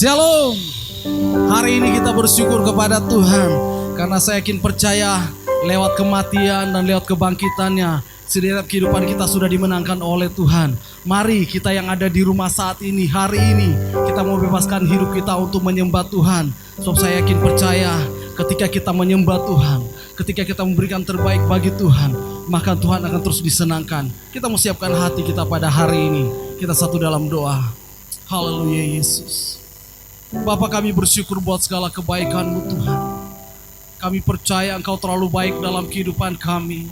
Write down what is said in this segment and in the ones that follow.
Shalom. Hari ini kita bersyukur kepada Tuhan karena saya yakin percaya lewat kematian dan lewat kebangkitannya setiap kehidupan kita sudah dimenangkan oleh Tuhan. Mari kita yang ada di rumah saat ini, hari ini kita mau bebaskan hidup kita untuk menyembah Tuhan. Sebab saya yakin percaya ketika kita menyembah Tuhan, ketika kita memberikan terbaik bagi Tuhan, maka Tuhan akan terus disenangkan. Kita mau siapkan hati kita pada hari ini. Kita satu dalam doa. Haleluya Yesus. Bapa, kami bersyukur buat segala kebaikan-Mu Tuhan. Kami percaya Engkau terlalu baik dalam kehidupan kami.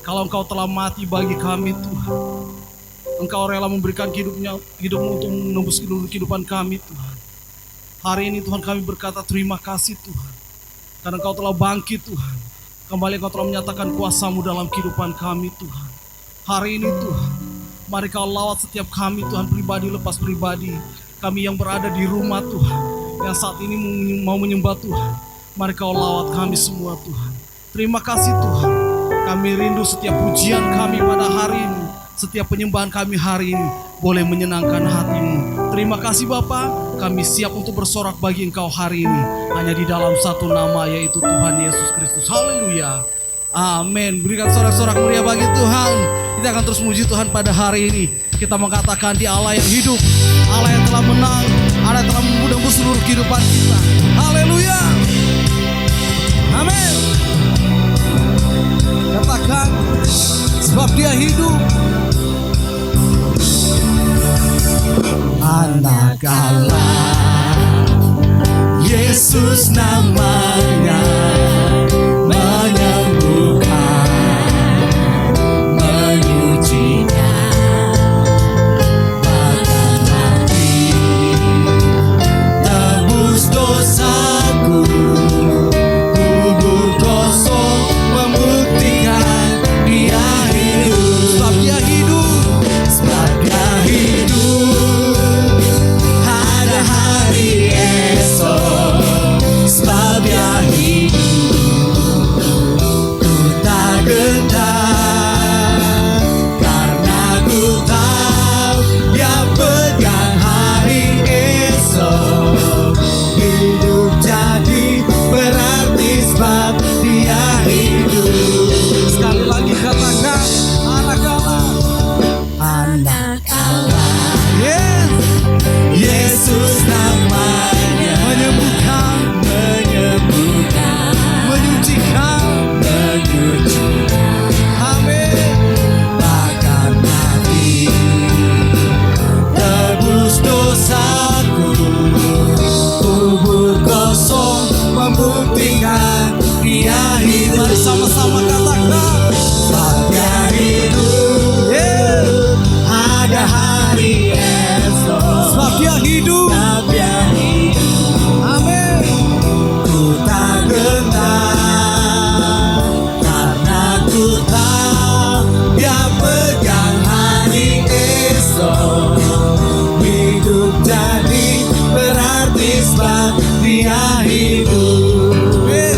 Kalau Engkau telah mati bagi kami Tuhan, Engkau rela memberikan hidupmu untuk menembus kehidupan kami Tuhan. Hari ini Tuhan kami berkata terima kasih Tuhan, karena Engkau telah bangkit Tuhan. Kembali Engkau telah menyatakan kuasa-Mu dalam kehidupan kami Tuhan. Hari ini Tuhan, mari Kau lawat setiap kami Tuhan, pribadi lepas pribadi. Kami yang berada di rumah Tuhan, yang saat ini mau menyembah Tuhan, mari Kau lawat kami semua Tuhan. Terima kasih Tuhan, kami rindu setiap pujian kami pada hari ini, setiap penyembahan kami hari ini boleh menyenangkan hati-Mu. Terima kasih Bapa, kami siap untuk bersorak bagi Engkau hari ini, hanya di dalam satu nama, yaitu Tuhan Yesus Kristus. Haleluya. Amin. Berikan sorak-sorak meriah bagi Tuhan. Kita akan terus memuji Tuhan pada hari ini. Kita mengatakan di Allah yang hidup, Allah yang telah menang, Allah yang telah menembus seluruh kehidupan kita. Haleluya. Amin. Katakan, sebab Dia hidup. Anak Allah, Yesus namanya, menyembuhkan, menyucikan, bahkan mati, tebus dosaku, kubur kosong membuktikan Dia hidup. Sebab Dia hidup, sebab Dia hidup, ada hari esok. Sebab Dia hidup, ku tak gentar, karena ku tahu Dia pegang hari esok. Hidup jadi berarti sebab Dia hidup. sekali lagi katakan, anak Allah. Anak Allah, Yes. Yesus namanya, Menyembuhkan, menyembuhkan, menyucikan. menyucikan, Amin. bahkan mati, tebus dosaku, kubur kosong membuktikan Dia hidup. Mari sama-sama katakan, Sebab Dia hidup, yes. ada hari esok. Sebab Dia hidup. Sebab Dia hidup, Amin. ku tak gentar, karena ku tahu Dia pegang hari esok. Hidup jadi berarti sebab Dia hidup. Yes.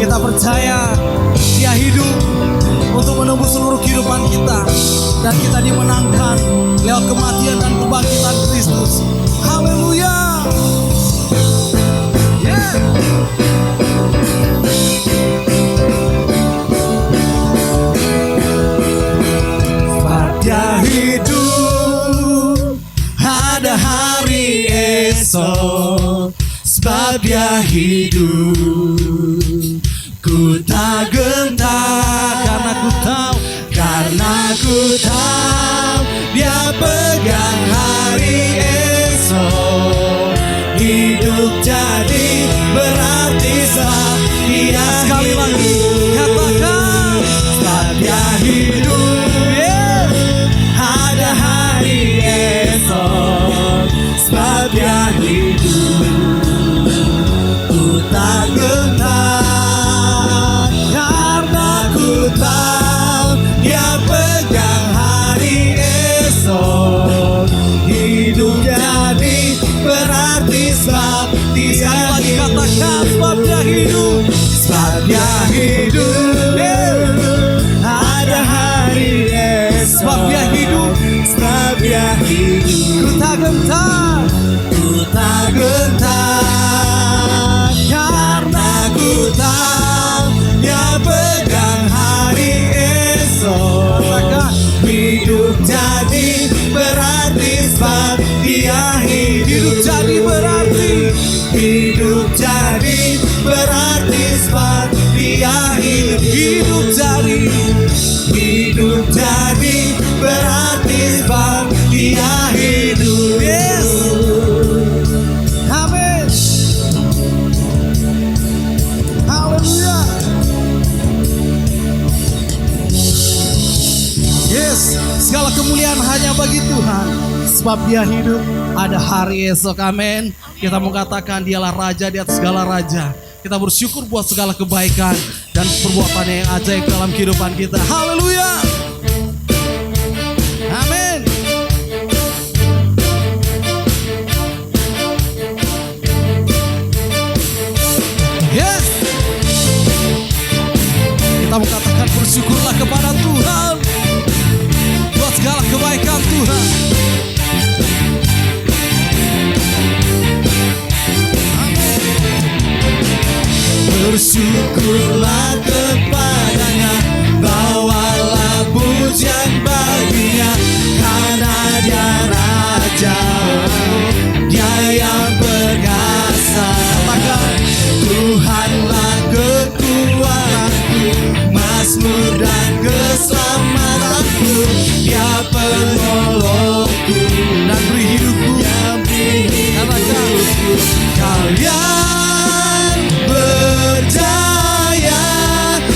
Kita percaya Dia hidup untuk menembus seluruh kehidupan kita, dan kita dimenangkan lewat kematian dan kebangkitan Kristus. Haleluya. Yeah. Sebab Dia hidup, ada hari esok. Sebab Dia hidup, ku tak gentar, karena ku tahu Dia pegang hari esok. Hidup jadi berarti sebab Dia Sekali lagi katakan, sebab Dia hidup, yeah. ada hari esok. Sebab Dia hidup, ku tak gentar, karena ku tahu Dia pegang hari esok. Hidup jadi berarti sebab Dia Lagi hidup. katakan, sebab Dia hidup. Sebab Dia hidup, ada hari esok. Sebab Dia hidup. Sebab Dia hidup, Ku tak gentar. ku tak hidup jadi berarti sebab dia hidup. Yes. Amin. Haleluya. Yes, segala kemuliaan hanya bagi Tuhan. Sebab dia hidup, ada hari esok. Amin. Kita mengatakan dialah Raja di atas segala raja. Kita bersyukur buat segala kebaikan dan perbuatannya yang ajaib dalam kehidupan kita. Haleluya. Amin. Yes. Kita mengatakan bersyukurlah kepada Tuhan buat segala kebaikan Tuhan. Bersyukurlah kepadanya, bawalah pujian baginya, karena dia Raja, dia yang perkasa. Tuhanlah kekuatanku, mazmur dan keselamatanku, dia penolongku Dan beri hidupku. yang beri hidupku. Kalian berjaya,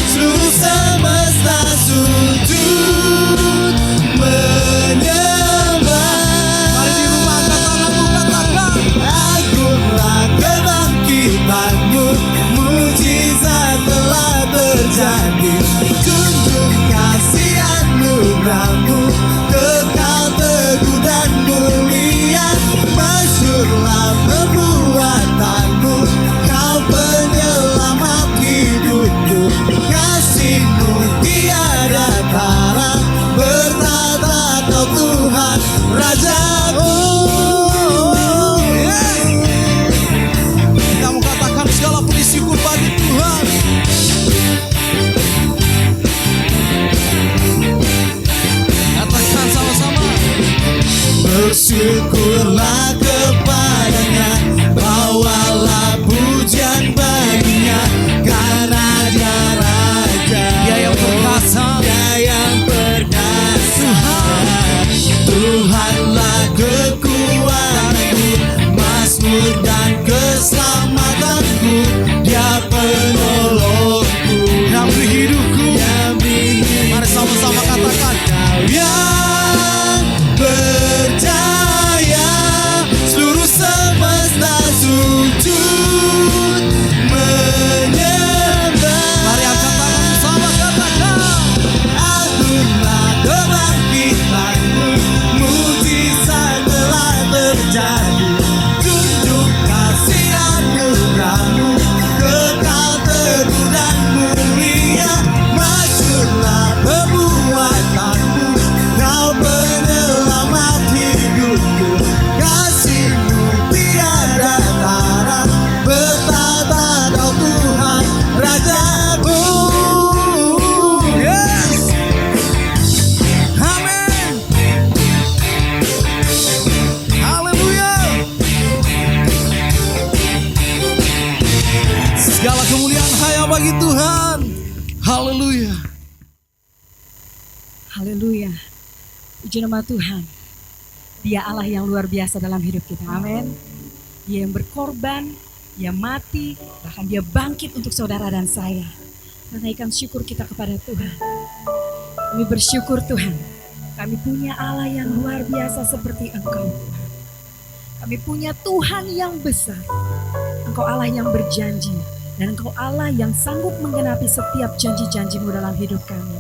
seluruh semesta sujud menyembah. Mari di rumah angkat tanganmu, katakan. Agunglah kebangkitanmu, mujizat telah terjadi. Junjung kasih anugerahmu, kekal teguh dan mulia. Masyurlah perbuatanmu, kau penyelamat hidupku. Kasihmu tiada tara, bertata kau Tuhan Rajaku. Kita mengatakan segala puji syukur bagi Tuhan. Katakan sama-sama. Bersyukurlah kepadanya, bawalah pujian baginya, karena dia Raja, Dia yang perkasa. dia yang perkasa. Tuhanlah kekuatanku, mazmur dan keselamatanku, dia penolongku Yang beri hidupku. yang beri. Mari sama-sama katakan. Kalian berjaya, seluruh semesta sujud menyembah. Mari angkat tanganmu sama katakan. Agunglah kebangkitanmu, mujizat telah terjadi. Junjung kasih anugerahmu, kekal teguh dan mulia. Masyurlah perbuatanmu, kau penyelamat hidupku. Kasihmu tiada tara, bertata kau Tuhan Rajaku. Yes. Amin. Haleluya. Segala kemuliaan hanya bagi Tuhan. Haleluya. Haleluya. Puji nama Tuhan. Dia Allah yang luar biasa dalam hidup kita. Amin. Dia yang berkorban, dia mati, bahkan dia bangkit untuk saudara dan saya. Menaikkan syukur kita kepada Tuhan. Kami bersyukur Tuhan. Kami punya Allah yang luar biasa seperti Engkau Tuhan. Kami punya Tuhan yang besar. Engkau Allah yang berjanji. Dan Engkau Allah yang sanggup menggenapi setiap janji-janji-Mu dalam hidup kami.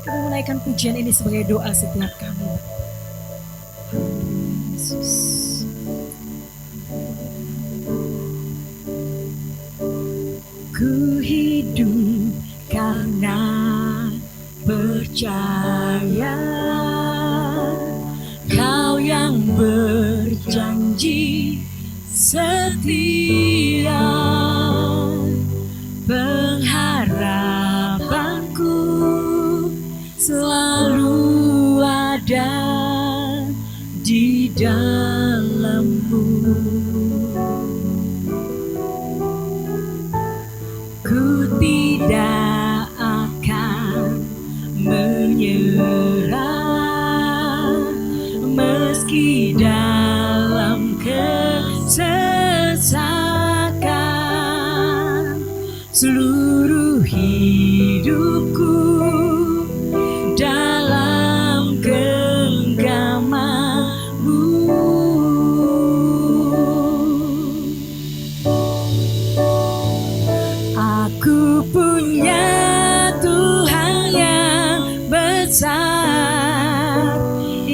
Kami menaikkan pujian ini sebagai doa setiap kami. Haleluya, Yesus. Ku hidup karena percaya Kau yang berjanji setia. Pengharapanku selalu ada di dalam-Mu. Ku tidak seluruh hidupku dalam genggaman-Mu. Aku punya Tuhan yang besar,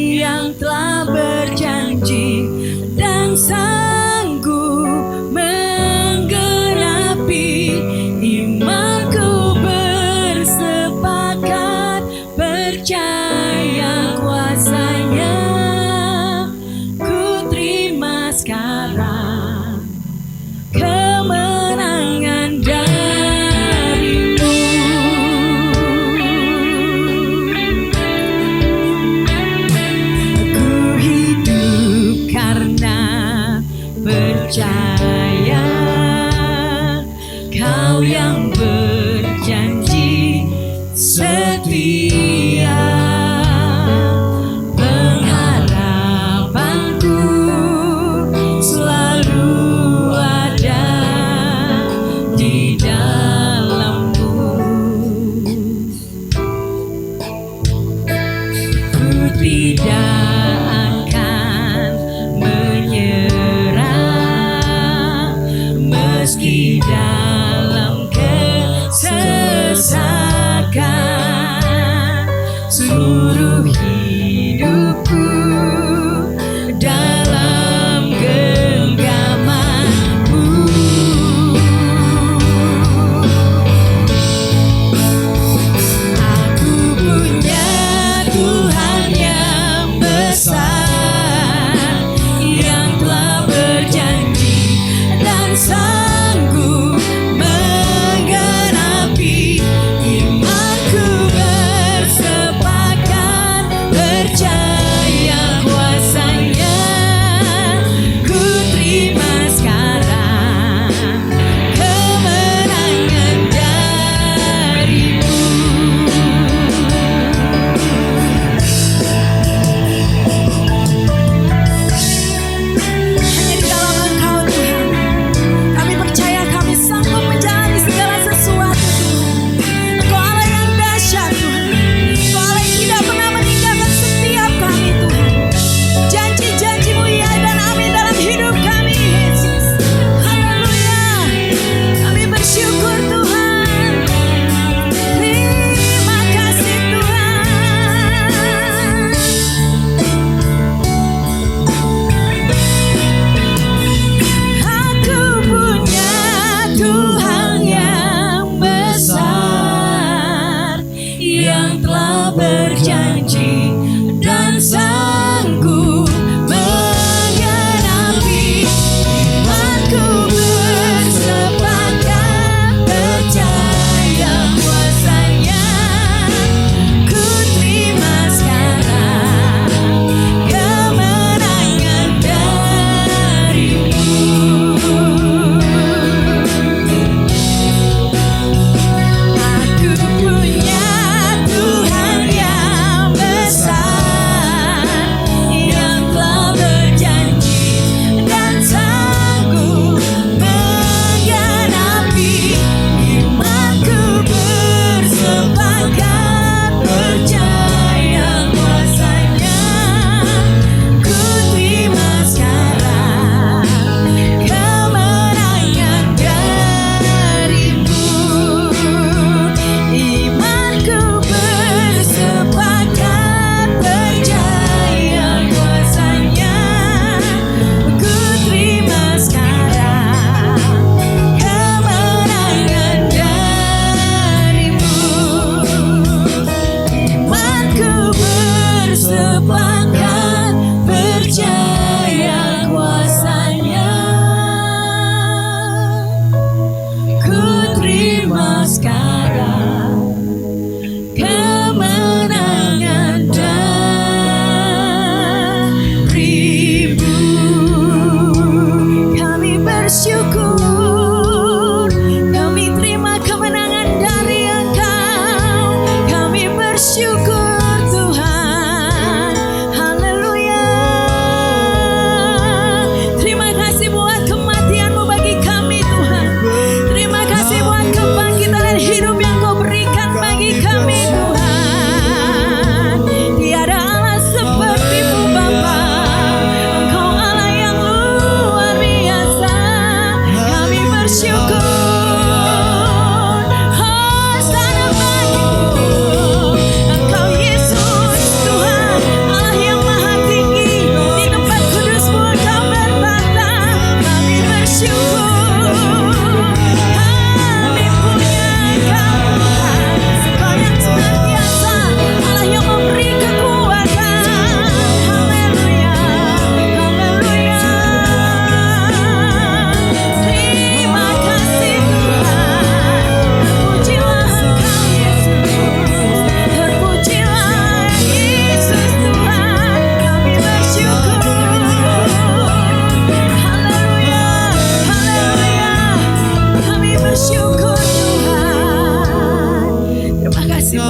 yang telah berjanji dan sanggup menggenapi imanku. Bersepakat percaya kuasa-Nya, ku terima sekarang kemenangan dari-Mu. Ku hidup karena percaya, Kau yang berjanji setia. Pengharapanku selalu ada di dalam-Mu. Ku tidak akan menyerah meski dalam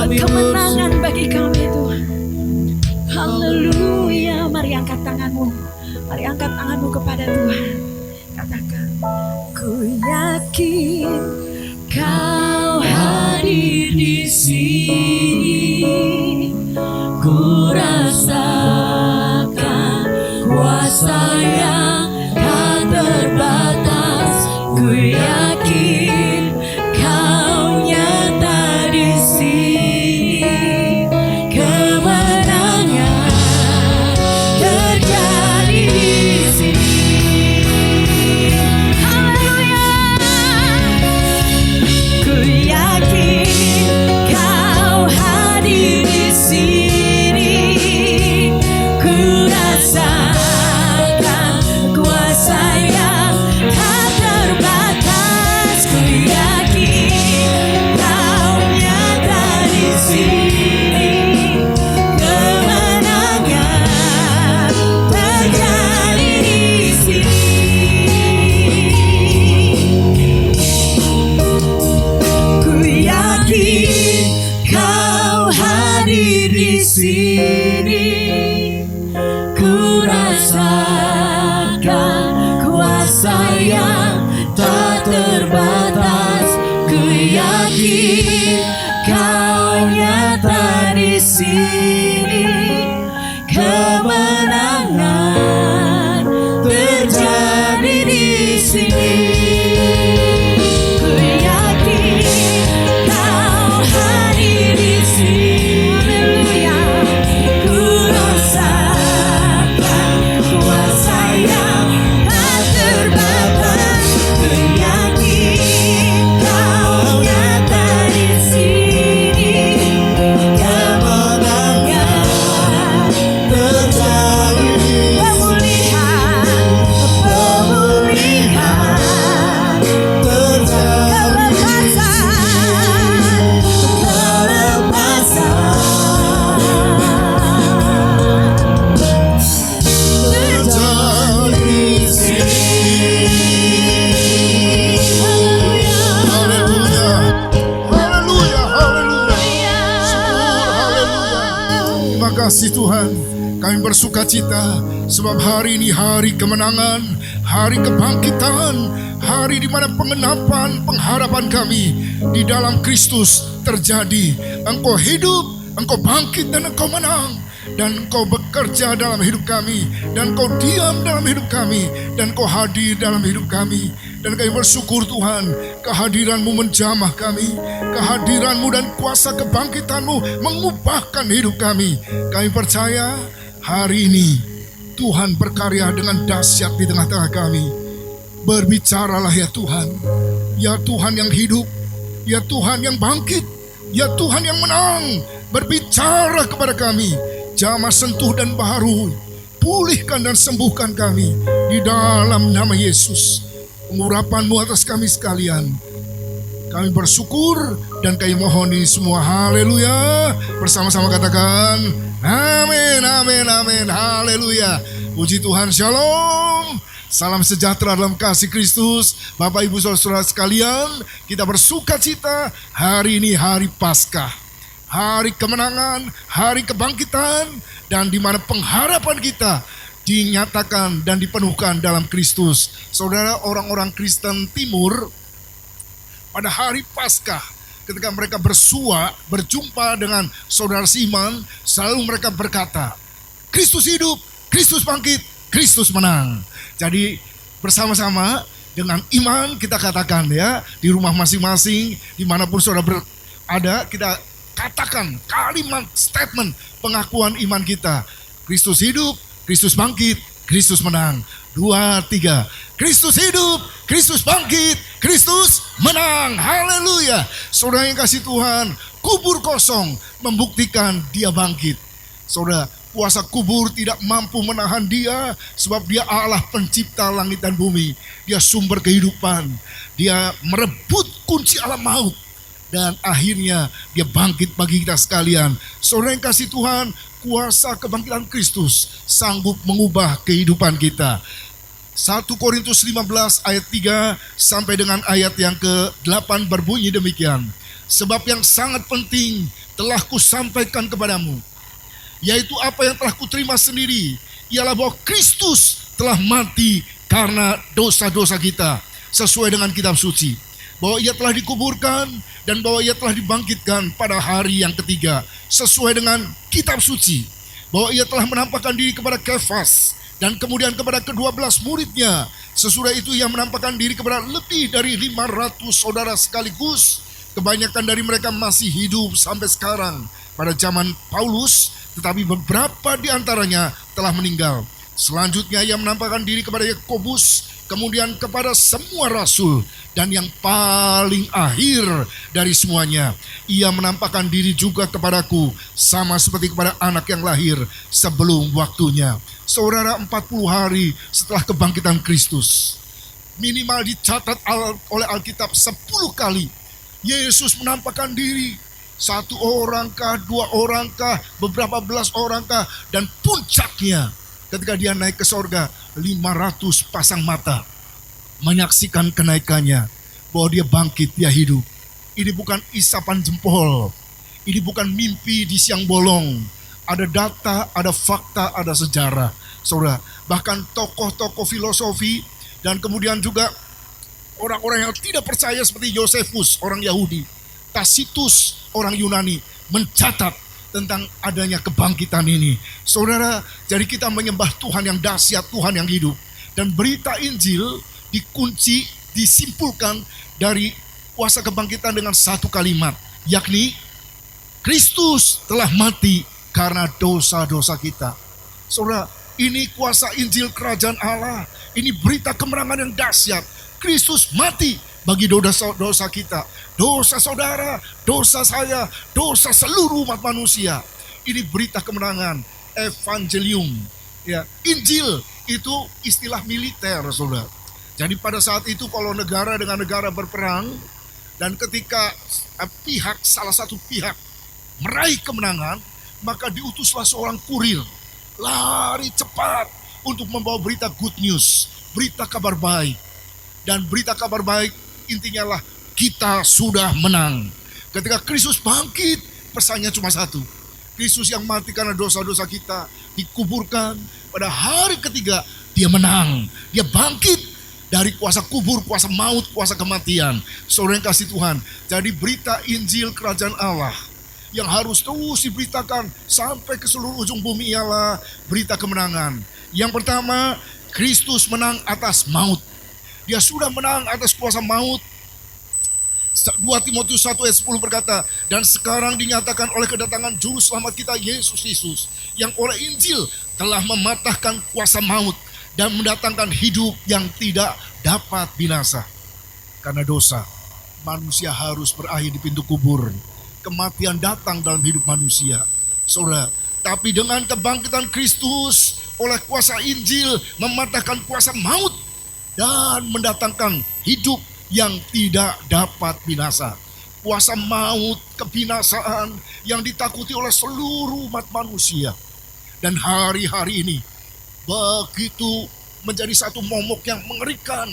kami kemenangan bagi kami Tuhan. Haleluya. Mari angkat tanganmu. Mari angkat tanganmu kepada Tuhan. Katakan, ku yakin Kau hadir di sini. Ku rasakan kuasa yang tak terbatas. Ku yakin Kau nyata di sini. Kemenangan terjadi di sini. Haleluya. Ku yakin Kau hadir di sini. Ku rasakan kuasa yang tak terbatas. Ku yakin Kau nyata di sini. Kemenangan terjadi di sini. Ku yakin Kau hadir di sini. Ku rasakan kuasa yang tak terbatas. Ku yakin Kau nyata di sini. Kemenangan terjadi di sini. Ku yakin Kau hadir di sini. Haleluya. Ku rasakan kuasa yang tak terbatas. Ku yakin Kau nyata di sini. Kemenangan terjadi. Pemulihan, pemulihan terjadi. Haleluya. Haleluya. Haleluya. Syukur, haleluya. Terima kasih Tuhan. Kami bersuka cita sebab hari ini hari kemenangan, hari kebangkitan, hari di mana pengenapan pengharapan kami di dalam Kristus terjadi. Engkau hidup, Engkau bangkit dan Engkau menang. Dan Engkau bekerja dalam hidup kami, dan Engkau diam dalam hidup kami, dan Engkau hadir dalam hidup kami. Dan kami bersyukur Tuhan, kehadiran-Mu menjamah kami, kehadiran-Mu dan kuasa kebangkitan-Mu mengubahkan hidup kami. Kami percaya hari ini Tuhan berkarya dengan dahsyat di tengah-tengah kami. Berbicaralah ya Tuhan, ya Tuhan yang hidup, ya Tuhan yang bangkit, ya Tuhan yang menang. Berbicara kepada kami, jamah sentuh dan baharui, pulihkan dan sembuhkan kami di dalam nama Yesus. Pengurapan-Mu atas kami sekalian, kami bersyukur dan kami mohon ini semua. Haleluya. Bersama-sama katakan amin, amin, amin. Haleluya. Puji Tuhan. Shalom. Salam sejahtera dalam kasih Kristus. Bapak Ibu Saudara sekalian, kita bersuka cita hari ini hari Paskah, hari kemenangan, hari kebangkitan, dan di mana pengharapan kita dinyatakan dan dipenuhkan dalam Kristus. Saudara, orang-orang Kristen Timur pada hari Paskah, ketika mereka berjumpa dengan saudara Siman, selalu mereka berkata, Kristus hidup, Kristus bangkit, Kristus menang. Jadi bersama-sama dengan iman kita katakan ya, di rumah masing-masing, dimanapun saudara berada, kita katakan kalimat statement pengakuan iman kita. Kristus hidup, Kristus bangkit, Kristus menang. 2, 3. Kristus hidup, Kristus bangkit, Kristus menang. Haleluya. Saudara yang kasih Tuhan, kubur kosong membuktikan dia bangkit. Saudara, kuasa kubur tidak mampu menahan dia, sebab dia Allah pencipta langit dan bumi. Dia sumber kehidupan. Dia merebut kunci alam maut. Dan akhirnya dia bangkit bagi kita sekalian. Saudara yang kasih Tuhan, kuasa kebangkitan Kristus sanggup mengubah kehidupan kita. 1 Korintus 15 ayat 3 sampai dengan ayat yang ke-8 berbunyi demikian. Sebab yang sangat penting telah kusampaikan kepadamu, yaitu apa yang telah kuterima sendiri, ialah bahwa Kristus telah mati karena dosa-dosa kita, sesuai dengan kitab suci, bahwa ia telah dikuburkan dan bahwa ia telah dibangkitkan pada hari yang ketiga, sesuai dengan kitab suci, bahwa ia telah menampakkan diri kepada Kefas dan kemudian kepada ke-12 muridnya. Sesudah itu ia menampakkan diri kepada lebih dari 500 saudara sekaligus. Kebanyakan dari mereka masih hidup sampai sekarang pada zaman Paulus, tetapi beberapa di antaranya telah meninggal. Selanjutnya ia menampakkan diri kepada Yakobus, kemudian kepada semua rasul, dan yang paling akhir dari semuanya, ia menampakkan diri juga kepadaku, sama seperti kepada anak yang lahir sebelum waktunya. Saudara, 40 hari setelah kebangkitan Kristus, minimal dicatat oleh Alkitab 10 kali Yesus menampakkan diri. 1 orangkah, 2 orangkah, beberapa belas orangkah, dan puncaknya ketika dia naik ke sorga, 500 pasang mata menyaksikan kenaikannya, bahwa dia bangkit, dia hidup. Ini bukan isapan jempol, ini bukan mimpi di siang bolong. Ada data, ada fakta, ada sejarah. Saudara, bahkan tokoh-tokoh filosofi dan kemudian juga orang-orang yang tidak percaya seperti Yosefus, orang Yahudi, Tacitus, orang Yunani, mencatat tentang adanya kebangkitan ini. Saudara, jadi kita menyembah Tuhan yang dahsyat, Tuhan yang hidup. Dan berita Injil dikunci, disimpulkan dari kuasa kebangkitan dengan satu kalimat, yakni Kristus telah mati karena dosa-dosa kita. Saudara, ini kuasa Injil kerajaan Allah. Ini berita kemenangan yang dahsyat. Kristus mati bagi dosa kita, dosa saudara, dosa saya, dosa seluruh umat manusia. Ini berita kemenangan, evangelium. Ya, Injil itu istilah militer, saudara. Jadi pada saat itu kalau negara dengan negara berperang, dan ketika salah satu pihak meraih kemenangan, maka diutuslah seorang kurir, lari cepat untuk membawa berita good news, berita kabar baik. Dan berita kabar baik intinya lah, kita sudah menang. Ketika Kristus bangkit, pesannya cuma satu. Kristus yang mati karena dosa-dosa kita, dikuburkan, pada hari ketiga dia menang. Dia bangkit dari kuasa kubur, kuasa maut, kuasa kematian. Saudara yang kasih Tuhan, jadi berita Injil kerajaan Allah yang harus terus diberitakan sampai ke seluruh ujung bumi ialah berita kemenangan. Yang pertama, Kristus menang atas maut. Dia sudah menang atas kuasa maut. 2 Timotius 1 ayat 10 berkata, dan sekarang dinyatakan oleh kedatangan juru selamat kita Yesus Kristus, yang oleh Injil telah mematahkan kuasa maut dan mendatangkan hidup yang tidak dapat binasa. Karena dosa, manusia harus berakhir di pintu kubur. Kematian datang dalam hidup manusia. Saudara, tapi dengan kebangkitan Kristus oleh kuasa Injil mematahkan kuasa maut dan mendatangkan hidup yang tidak dapat binasa. Kuasa maut, kebinasaan yang ditakuti oleh seluruh umat manusia. Dan hari-hari ini begitu menjadi satu momok yang mengerikan,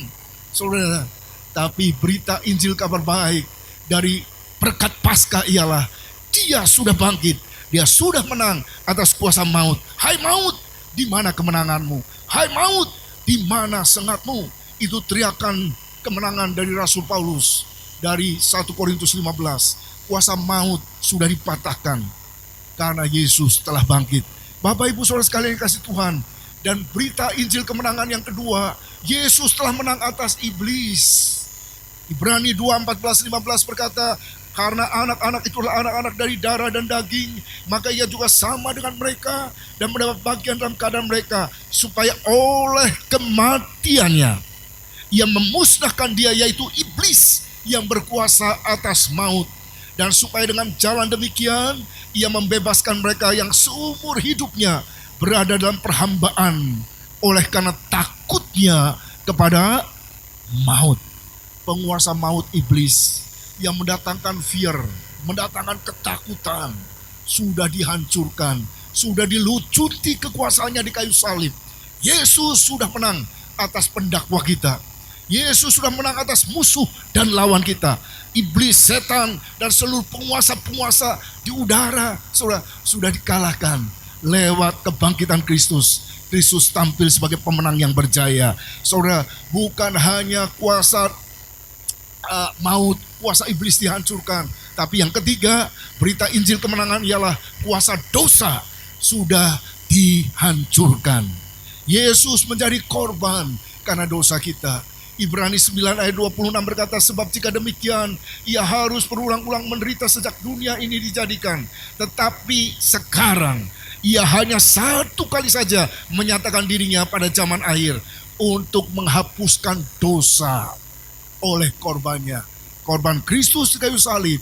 saudara. Tapi berita Injil kabar baik dari berkat Paskah ialah dia sudah bangkit, dia sudah menang atas kuasa maut. Hai maut, di mana kemenanganmu? Hai maut, di mana sengatmu? Itu teriakan kemenangan dari Rasul Paulus dari 1 Korintus 15. Kuasa maut sudah dipatahkan karena Yesus telah bangkit. Bapak Ibu Saudara sekalian yang kasih Tuhan, dan berita Injil kemenangan yang kedua, Yesus telah menang atas iblis. Ibrani 2:14-15 berkata, karena anak-anak itulah anak-anak dari darah dan daging, maka ia juga sama dengan mereka dan mendapat bagian dalam keadaan mereka, supaya oleh kematiannya ia memusnahkan dia, yaitu iblis yang berkuasa atas maut, dan supaya dengan jalan demikian ia membebaskan mereka yang seumur hidupnya berada dalam perhambaan oleh karena takutnya kepada maut. Penguasa maut iblis yang mendatangkan fear, mendatangkan ketakutan, sudah dihancurkan, sudah dilucuti kekuasaannya di kayu salib. Yesus sudah menang atas pendakwa kita. Yesus sudah menang atas musuh dan lawan kita. iblis, setan, dan seluruh penguasa-penguasa di udara, saudara, sudah dikalahkan lewat kebangkitan Kristus. Kristus tampil sebagai pemenang yang berjaya. Saudara, bukan hanya kuasa maut, kuasa iblis dihancurkan, tapi yang ketiga, berita Injil kemenangan ialah kuasa dosa sudah dihancurkan. Yesus menjadi korban karena dosa kita. Ibrani 9 ayat 26 berkata, sebab jika demikian, ia harus berulang-ulang menderita sejak dunia ini dijadikan. Tetapi sekarang, ia hanya satu kali saja menyatakan dirinya pada zaman akhir untuk menghapuskan dosa oleh korbannya. Korban Kristus di kayu salib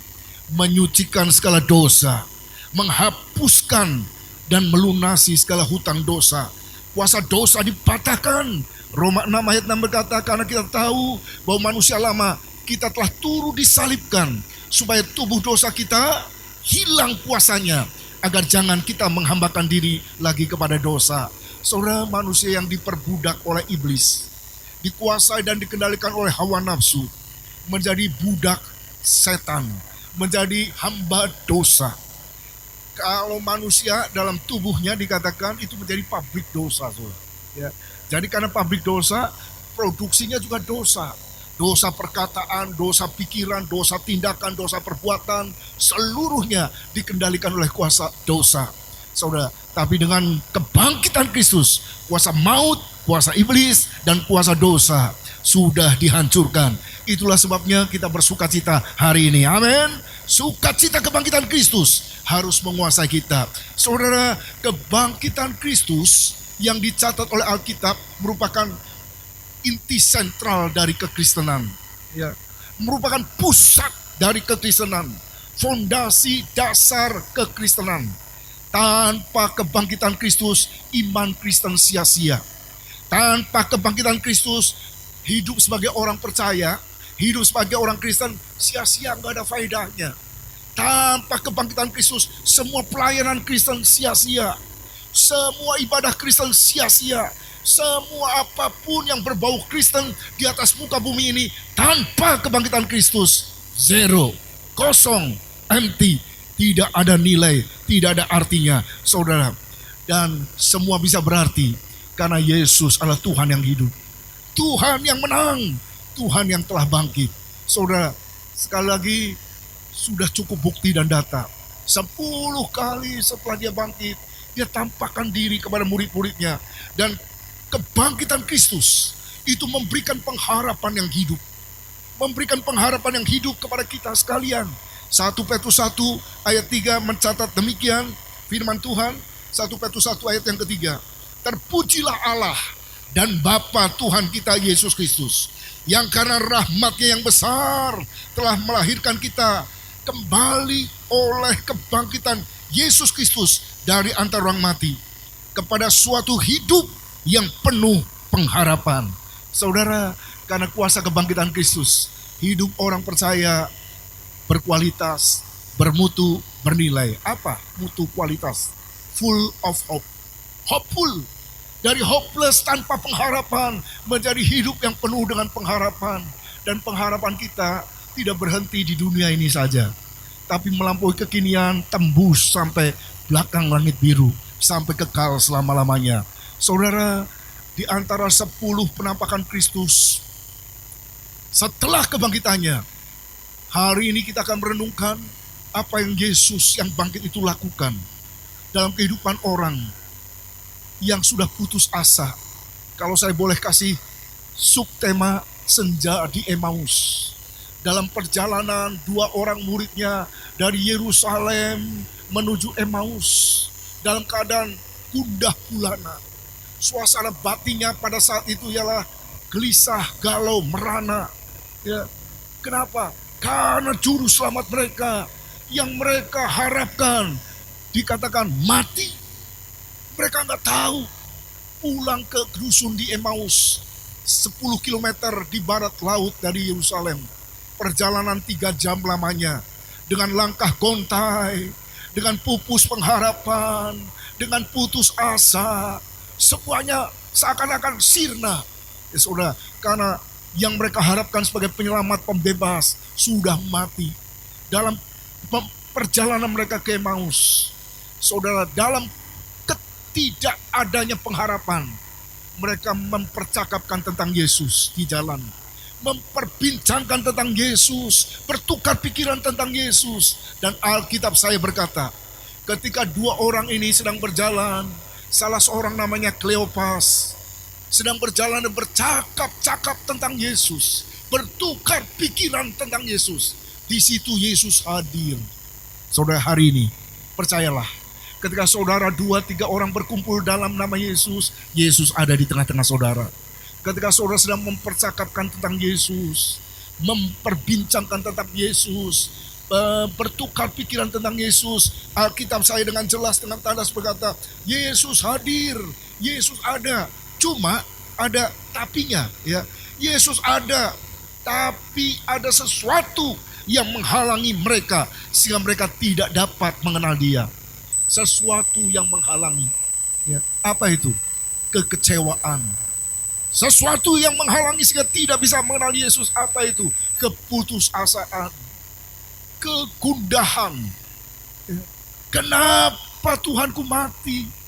menyucikan segala dosa, menghapuskan dan melunasi segala hutang dosa. Kuasa dosa dipatahkan. Roma 6 ayat 6 berkata, karena kita tahu bahwa manusia lama kita telah turut disalibkan supaya tubuh dosa kita hilang kuasanya, agar jangan kita menghambakan diri lagi kepada dosa. Saudara, manusia yang diperbudak oleh iblis, dikuasai dan dikendalikan oleh hawa nafsu, menjadi budak setan, menjadi hamba dosa. Kalau manusia dalam tubuhnya dikatakan itu menjadi pabrik dosa, saudara. Ya. Jadi karena pabrik dosa, produksinya juga dosa. Dosa perkataan, dosa pikiran, dosa tindakan, dosa perbuatan, seluruhnya dikendalikan oleh kuasa dosa. Saudara, tapi dengan kebangkitan Kristus, kuasa maut, kuasa iblis, dan kuasa dosa sudah dihancurkan. Itulah sebabnya kita bersukacita hari ini. Amin. Sukacita kebangkitan Kristus harus menguasai kita. Saudara, kebangkitan Kristus yang dicatat oleh Alkitab merupakan inti sentral dari kekristenan, ya, merupakan pusat dari kekristenan, fondasi dasar kekristenan. Tanpa kebangkitan Kristus, iman Kristen sia-sia. Tanpa kebangkitan Kristus, hidup sebagai orang percaya, hidup sebagai orang Kristen sia-sia, nggak ada faedahnya. Tanpa kebangkitan Kristus, semua pelayanan Kristen sia-sia. Semua ibadah Kristen sia-sia. Semua apapun yang berbau Kristen di atas muka bumi ini, tanpa kebangkitan Kristus, zero, kosong, empty, tidak ada nilai, tidak ada artinya, saudara. Dan semua bisa berarti karena Yesus adalah Tuhan yang hidup, Tuhan yang menang, Tuhan yang telah bangkit. Saudara, sekali lagi sudah cukup bukti dan data. 10 kali setelah dia bangkit, dia tampakkan diri kepada murid-muridnya. Dan kebangkitan Kristus itu memberikan pengharapan yang hidup. Memberikan pengharapan yang hidup kepada kita sekalian. 1 Petrus 1 ayat 3 mencatat demikian firman Tuhan. 1 Petrus 1 ayat yang ketiga. Terpujilah Allah dan Bapa Tuhan kita Yesus Kristus, yang karena rahmat-Nya yang besar telah melahirkan kita kembali oleh kebangkitan Yesus Kristus dari antara orang mati kepada suatu hidup yang penuh pengharapan. Saudara, karena kuasa kebangkitan Kristus, hidup orang percaya berkualitas, bermutu, bernilai. Apa mutu kualitas? Full of hope. Hopeful. Dari hopeless, tanpa pengharapan, menjadi hidup yang penuh dengan pengharapan. Dan pengharapan kita tidak berhenti di dunia ini saja, tapi melampaui kekinian, tembus sampai belakang langit biru, sampai kekal selama-lamanya. Saudara, di antara 10 penampakan Kristus setelah kebangkitannya, hari ini kita akan merenungkan apa yang Yesus yang bangkit itu lakukan dalam kehidupan orang yang sudah putus asa. Kalau saya boleh kasih subtema senja di Emmaus. Dalam perjalanan 2 orang muridnya dari Yerusalem menuju Emmaus dalam keadaan gundah gulana. Suasana batinnya pada saat itu ialah gelisah, galau, merana. Ya. Kenapa? Karena juru selamat mereka yang mereka harapkan dikatakan mati. Mereka nggak tahu. Pulang ke dusun di Emmaus, 10 km di barat laut dari Yerusalem. Perjalanan 3 jam lamanya, dengan langkah gontai, dengan pupus pengharapan, dengan putus asa, semuanya seakan-akan sirna. Ya saudara, karena yang mereka harapkan sebagai penyelamat pembebas sudah mati. Dalam perjalanan mereka ke Emmaus, saudara, dalam ketidakadanya pengharapan, mereka mempercakapkan tentang Yesus di jalan, memperbincangkan tentang Yesus, bertukar pikiran tentang Yesus. Dan Alkitab saya berkata, ketika dua orang ini sedang berjalan, salah seorang namanya Kleopas, sedang berjalan dan bercakap-cakap tentang Yesus, bertukar pikiran tentang Yesus. Di situ Yesus hadir. Saudara, hari ini percayalah, ketika saudara 2-3 orang berkumpul dalam nama Yesus, Yesus ada di tengah-tengah saudara. Ketika saudara sedang mempercakapkan tentang Yesus, memperbincangkan tentang Yesus, bertukar pikiran tentang Yesus, Alkitab saya dengan jelas, dengan tandas berkata, Yesus hadir, Yesus ada. Cuma ada tapinya, ya. Yesus ada, tapi ada sesuatu yang menghalangi mereka sehingga mereka tidak dapat mengenal Dia. Sesuatu yang menghalangi, ya. Apa itu? Kekecewaan. Sesuatu yang menghalangi sehingga tidak bisa mengenal Yesus. Apa itu? Keputusasaan, kegundahan. Kenapa Tuhanku mati?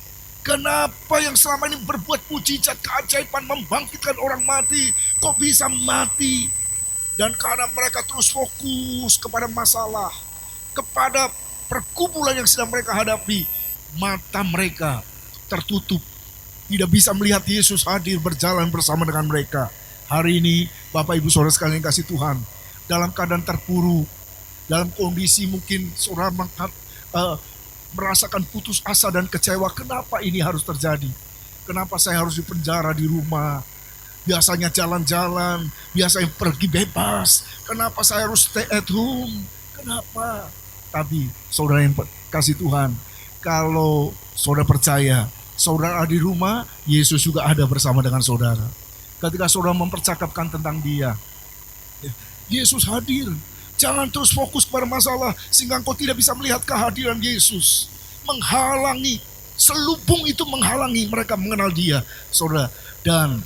Kenapa yang selama ini berbuat mujizat, keajaiban, membangkitkan orang mati, kok bisa mati? Dan karena mereka terus fokus kepada masalah, kepada pergumulan yang sedang mereka hadapi, mata mereka tertutup, tidak bisa melihat Yesus hadir berjalan bersama dengan mereka. Hari ini Bapak Ibu Saudara sekalian kasih Tuhan, dalam keadaan terpuruk, dalam kondisi mungkin saudara merasakan putus asa dan kecewa. Kenapa ini harus terjadi? Kenapa saya harus dipenjara di rumah? Biasanya jalan-jalan, biasanya pergi bebas. Kenapa saya harus stay at home? Kenapa? Tapi saudara yang kasih Tuhan, kalau saudara percaya, saudara ada di rumah, Yesus juga ada bersama dengan saudara. Ketika saudara mempercakapkan tentang Dia, Yesus hadir. Jangan terus fokus pada masalah sehingga engkau tidak bisa melihat kehadiran Yesus. Menghalangi, selubung itu menghalangi mereka mengenal Dia, saudara. Dan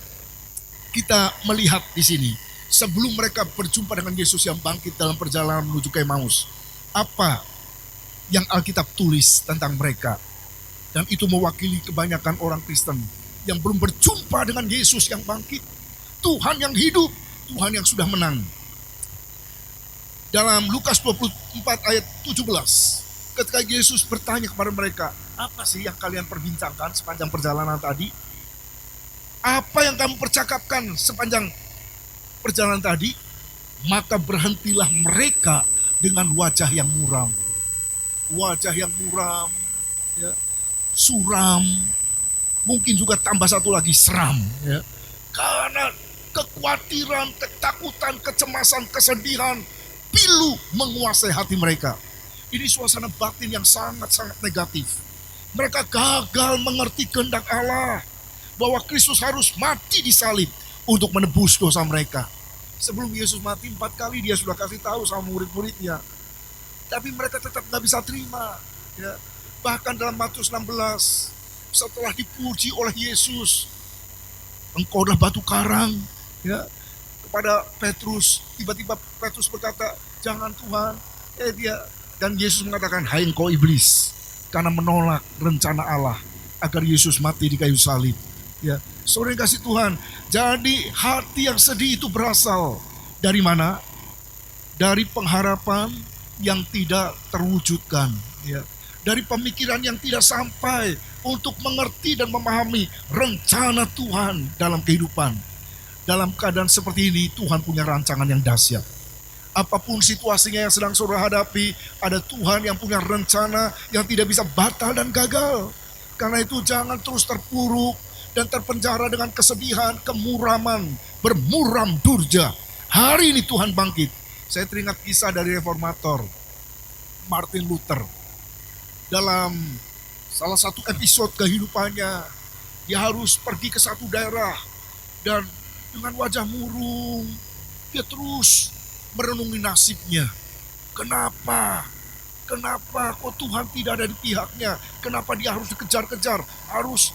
kita melihat di sini, sebelum mereka berjumpa dengan Yesus yang bangkit dalam perjalanan menuju ke Emmaus, apa yang Alkitab tulis tentang mereka? Dan itu mewakili kebanyakan orang Kristen yang belum berjumpa dengan Yesus yang bangkit, Tuhan yang hidup, Tuhan yang sudah menang. Dalam Lukas 24 ayat 17, ketika Yesus bertanya kepada mereka, apa sih yang kalian perbincangkan sepanjang perjalanan tadi? Apa yang kamu percakapkan sepanjang perjalanan tadi? Maka berhentilah mereka dengan wajah yang muram. Wajah yang muram, ya, suram, mungkin juga tambah satu lagi seram, ya. Karena kekhawatiran, ketakutan, kecemasan, kesedihan, pilu menguasai hati mereka. Ini suasana batin yang sangat-sangat negatif. Mereka gagal mengerti kehendak Allah, bahwa Kristus harus mati di salib untuk menebus dosa mereka. Sebelum Yesus mati 4 kali dia sudah kasih tahu sama murid-muridnya, tapi mereka tetap gak bisa terima, ya. Bahkan dalam Matius 16, setelah dipuji oleh Yesus, engkau adalah batu karang, ya, kepada Petrus, tiba-tiba Petrus berkata, jangan Tuhan, dan Yesus mengatakan, hai engkau iblis, karena menolak rencana Allah agar Yesus mati di kayu salib. Ya, saudara yang kasih Tuhan, jadi hati yang sedih itu berasal dari mana? Dari pengharapan yang tidak terwujudkan, ya. Dari pemikiran yang tidak sampai untuk mengerti dan memahami rencana Tuhan dalam kehidupan. Dalam keadaan seperti ini, Tuhan punya rancangan yang dahsyat. Apapun situasinya yang sedang saudara hadapi, ada Tuhan yang punya rencana yang tidak bisa batal dan gagal. Karena itu jangan terus terpuruk dan terpenjara dengan kesedihan, kemuraman, bermuram durja. Hari ini Tuhan bangkit. Saya teringat kisah dari reformator Martin Luther. Dalam salah satu episode kehidupannya, dia harus pergi ke satu daerah dan dengan wajah murung, dia terus merenungi nasibnya. Kenapa? Kenapa kok Tuhan tidak ada di pihaknya? Kenapa dia harus dikejar-kejar, harus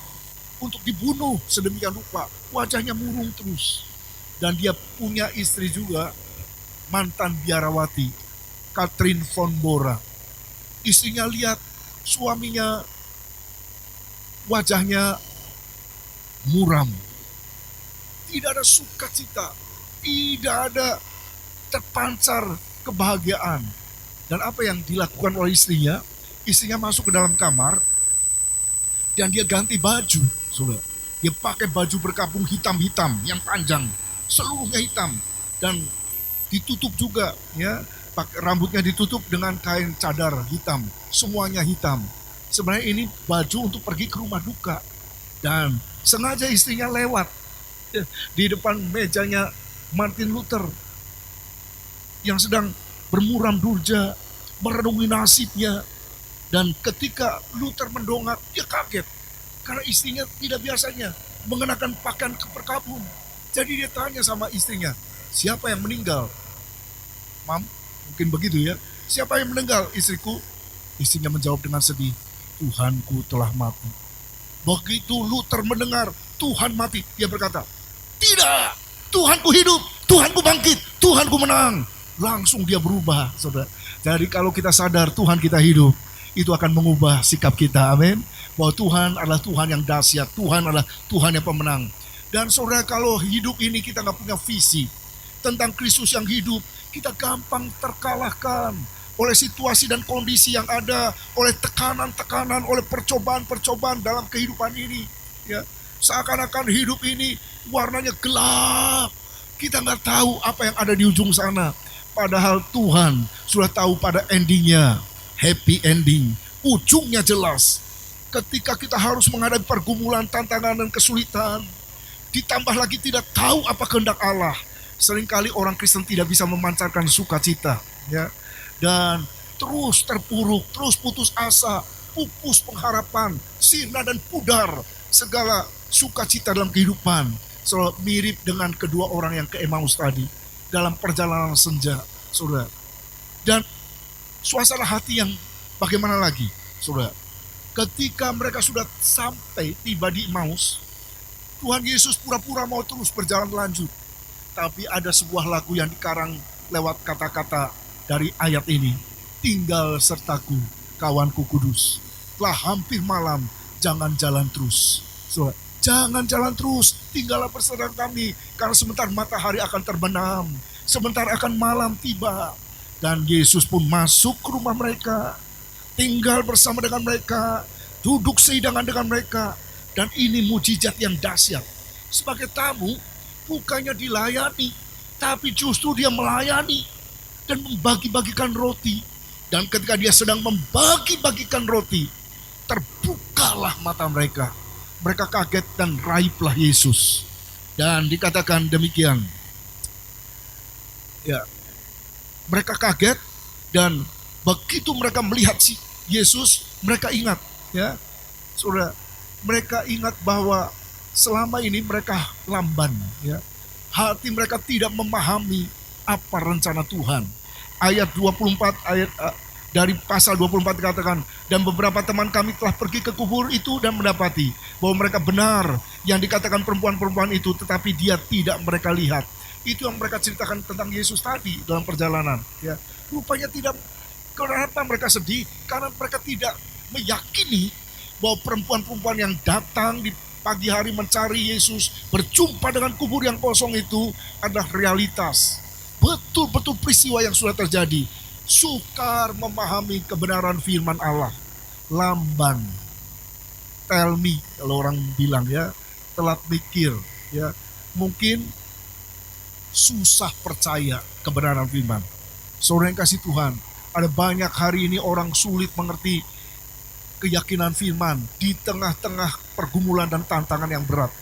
untuk dibunuh sedemikian rupa? Wajahnya murung terus. Dan dia punya istri juga, mantan biarawati, Catherine von Bora. Istrinya lihat suaminya wajahnya muram. Tidak ada sukacita, tidak ada terpancar kebahagiaan. Dan apa yang dilakukan oleh istrinya? Istrinya masuk ke dalam kamar dan dia ganti baju. Saudara. Dia pakai baju berkabung hitam-hitam yang panjang, seluruhnya hitam, dan ditutup juga, ya, rambutnya ditutup dengan kain cadar hitam, semuanya hitam. Sebenarnya ini baju untuk pergi ke rumah duka, dan sengaja istrinya lewat di depan mejanya Martin Luther yang sedang bermuram durja, merenungi nasibnya. Dan ketika Luther mendongak, dia kaget karena istrinya tidak biasanya mengenakan pakaian berkabung. Jadi dia tanya sama istrinya, siapa yang meninggal? Mam, mungkin begitu ya. Siapa yang meninggal? Istriku. Istrinya menjawab dengan sedih, Tuhanku telah mati. Begitu Luther mendengar Tuhan mati, dia berkata, tidak, Tuhanku hidup, Tuhanku bangkit, Tuhanku menang. Langsung dia berubah, saudara. Jadi kalau kita sadar Tuhan kita hidup, itu akan mengubah sikap kita, amin. Bahwa Tuhan adalah Tuhan yang dahsyat, Tuhan adalah Tuhan yang pemenang. Dan saudara, kalau hidup ini kita nggak punya visi tentang Kristus yang hidup, kita gampang terkalahkan oleh situasi dan kondisi yang ada, oleh tekanan-tekanan, oleh percobaan-percobaan dalam kehidupan ini. Ya, seakan-akan hidup ini warnanya gelap. Kita nggak tahu apa yang ada di ujung sana. Padahal Tuhan sudah tahu pada endingnya. Happy ending, ujungnya jelas. Ketika kita harus menghadapi pergumulan, tantangan, dan kesulitan, ditambah lagi tidak tahu apa kehendak Allah, seringkali orang Kristen tidak bisa memancarkan sukacita, ya, dan terus terpuruk, terus putus asa, pupus pengharapan, sirna dan pudar segala sukacita dalam kehidupan. So, mirip dengan kedua orang yang ke Emmaus tadi dalam perjalanan senja, saudara. Dan suasana hati yang bagaimana lagi, saudara? Ketika mereka sudah sampai tiba di Emmaus, Tuhan Yesus pura-pura mau terus berjalan lanjut. Tapi ada sebuah lagu yang dikarang lewat kata-kata dari ayat ini. Tinggal sertaku, kawanku kudus. Telah hampir malam, jangan jalan terus. Saudara, jangan jalan terus, tinggallah bersama kami. Karena sebentar matahari akan terbenam, sebentar akan malam tiba. Dan Yesus pun masuk ke rumah mereka, tinggal bersama dengan mereka, duduk sehidangan dengan mereka. Dan ini mujizat yang dahsyat. Sebagai tamu, bukannya dilayani, tapi justru dia melayani dan membagi-bagikan roti. Dan ketika dia sedang membagi-bagikan roti, terbukalah mata mereka. Mereka kaget dan raiblah Yesus. Dan dikatakan demikian, ya, mereka kaget dan begitu mereka melihat si Yesus, mereka ingat, ya, saudara, mereka ingat bahwa selama ini mereka lamban, ya, hati mereka tidak memahami apa rencana Tuhan. Ayat 24, dari pasal 24 dikatakan, dan beberapa teman kami telah pergi ke kubur itu dan mendapati bahwa mereka benar yang dikatakan perempuan-perempuan itu, tetapi dia tidak mereka lihat. Itu yang mereka ceritakan tentang Yesus tadi dalam perjalanan. Ya, rupanya tidak. Kenapa mereka sedih? Karena mereka tidak meyakini bahwa perempuan-perempuan yang datang di pagi hari mencari Yesus, berjumpa dengan kubur yang kosong itu adalah realitas. Betul-betul peristiwa yang sudah terjadi. Sukar memahami kebenaran firman Allah. Lamban. Tell me, kalau orang bilang, ya, telat mikir, ya. Mungkin susah percaya kebenaran firman. Saudara yang kasih Tuhan, ada banyak hari ini orang sulit mengerti keyakinan firman di tengah-tengah pergumulan dan tantangan yang berat.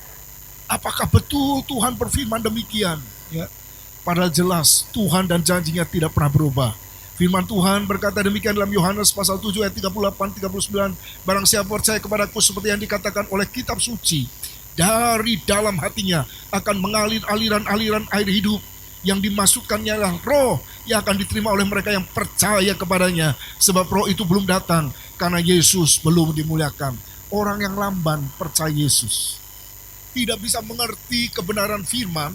Apakah betul Tuhan berfirman demikian? Ya, padahal jelas Tuhan dan janjinya tidak pernah berubah. Firman Tuhan berkata demikian dalam Yohanes pasal 7 ayat 38-39. Barang siapa percaya kepadaku seperti yang dikatakan oleh kitab suci, dari dalam hatinya akan mengalir aliran-aliran air hidup. Yang dimasukkannya adalah roh yang akan diterima oleh mereka yang percaya kepadanya. Sebab roh itu belum datang karena Yesus belum dimuliakan. Orang yang lamban percaya Yesus tidak bisa mengerti kebenaran firman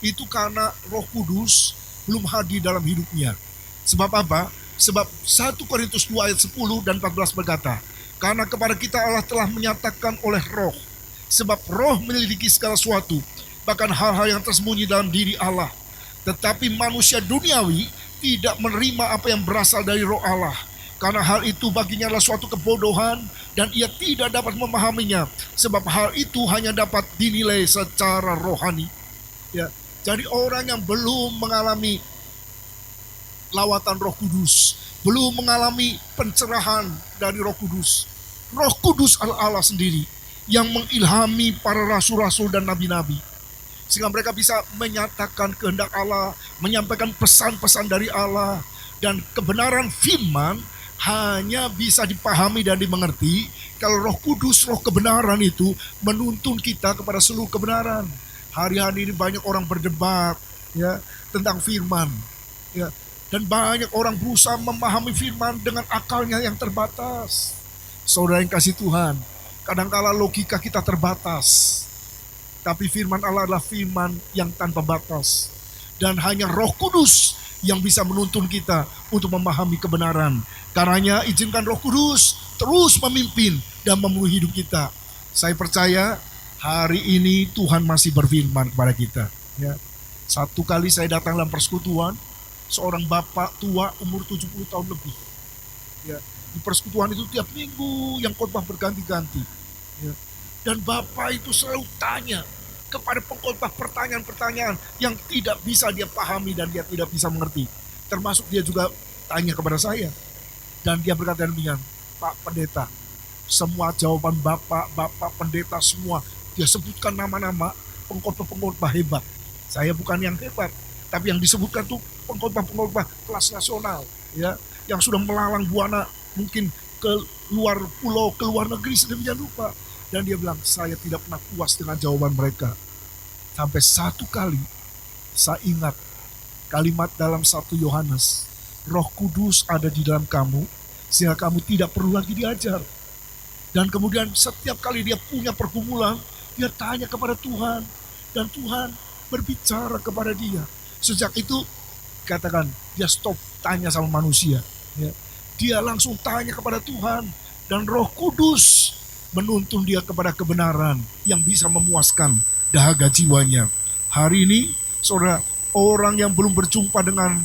itu karena Roh Kudus belum hadir dalam hidupnya. Sebab apa? Sebab 1 Korintus 2 ayat 10 dan 14 berkata, karena kepada kita Allah telah menyatakan oleh Roh, sebab Roh menyelidiki segala sesuatu, bahkan hal-hal yang tersembunyi dalam diri Allah. Tetapi manusia duniawi tidak menerima apa yang berasal dari Roh Allah, karena hal itu baginya adalah suatu kebodohan dan ia tidak dapat memahaminya, sebab hal itu hanya dapat dinilai secara rohani. Ya, jadi orang yang belum mengalami lawatan Roh Kudus, belum mengalami pencerahan dari Roh Kudus. Roh Kudus adalah Allah sendiri yang mengilhami para rasul-rasul dan nabi-nabi, sehingga mereka bisa menyatakan kehendak Allah, menyampaikan pesan-pesan dari Allah, dan kebenaran firman hanya bisa dipahami dan dimengerti kalau Roh Kudus, Roh kebenaran itu menuntun kita kepada seluruh kebenaran. Hari-hari ini banyak orang berdebat ya tentang firman, ya, dan banyak orang berusaha memahami firman dengan akalnya yang terbatas. Saudara yang kasih Tuhan, kadangkala logika kita terbatas, tapi firman Allah adalah firman yang tanpa batas. Dan hanya Roh Kudus yang bisa menuntun kita untuk memahami kebenaran. Karenanya izinkan Roh Kudus terus memimpin dan memenuhi hidup kita. Saya percaya hari ini Tuhan masih berfirman kepada kita. Ya. Satu kali saya datang dalam persekutuan, seorang bapak tua umur 70 tahun lebih. Ya. Di persekutuan itu tiap minggu yang khotbah berganti-ganti. Ya. Dan bapak itu selalu tanya kepada pengkhotbah pertanyaan-pertanyaan yang tidak bisa dia pahami dan dia tidak bisa mengerti. Termasuk dia juga tanya kepada saya. Dan dia berkata demikian, Pak Pendeta, semua jawaban bapak pendeta semua, dia sebutkan nama-nama pengkhotbah hebat. Saya bukan yang hebat, tapi yang disebutkan tuh pengkhotbah kelas nasional, ya, yang sudah melalang buana mungkin ke luar pulau, ke luar negeri sedemikian rupa. Dan dia bilang, saya tidak pernah puas dengan jawaban mereka. Sampai satu kali, saya ingat kalimat dalam 1 Yohanes, Roh Kudus ada di dalam kamu, sehingga kamu tidak perlu lagi diajar. Dan kemudian setiap kali dia punya pergumulan, dia tanya kepada Tuhan. Dan Tuhan berbicara kepada dia. Sejak itu, katakan, dia stop tanya sama manusia. Ya. Dia langsung tanya kepada Tuhan. Dan Roh Kudus menuntun dia kepada kebenaran yang bisa memuaskan dahaga jiwanya. Hari ini, saudara, orang yang belum berjumpa dengan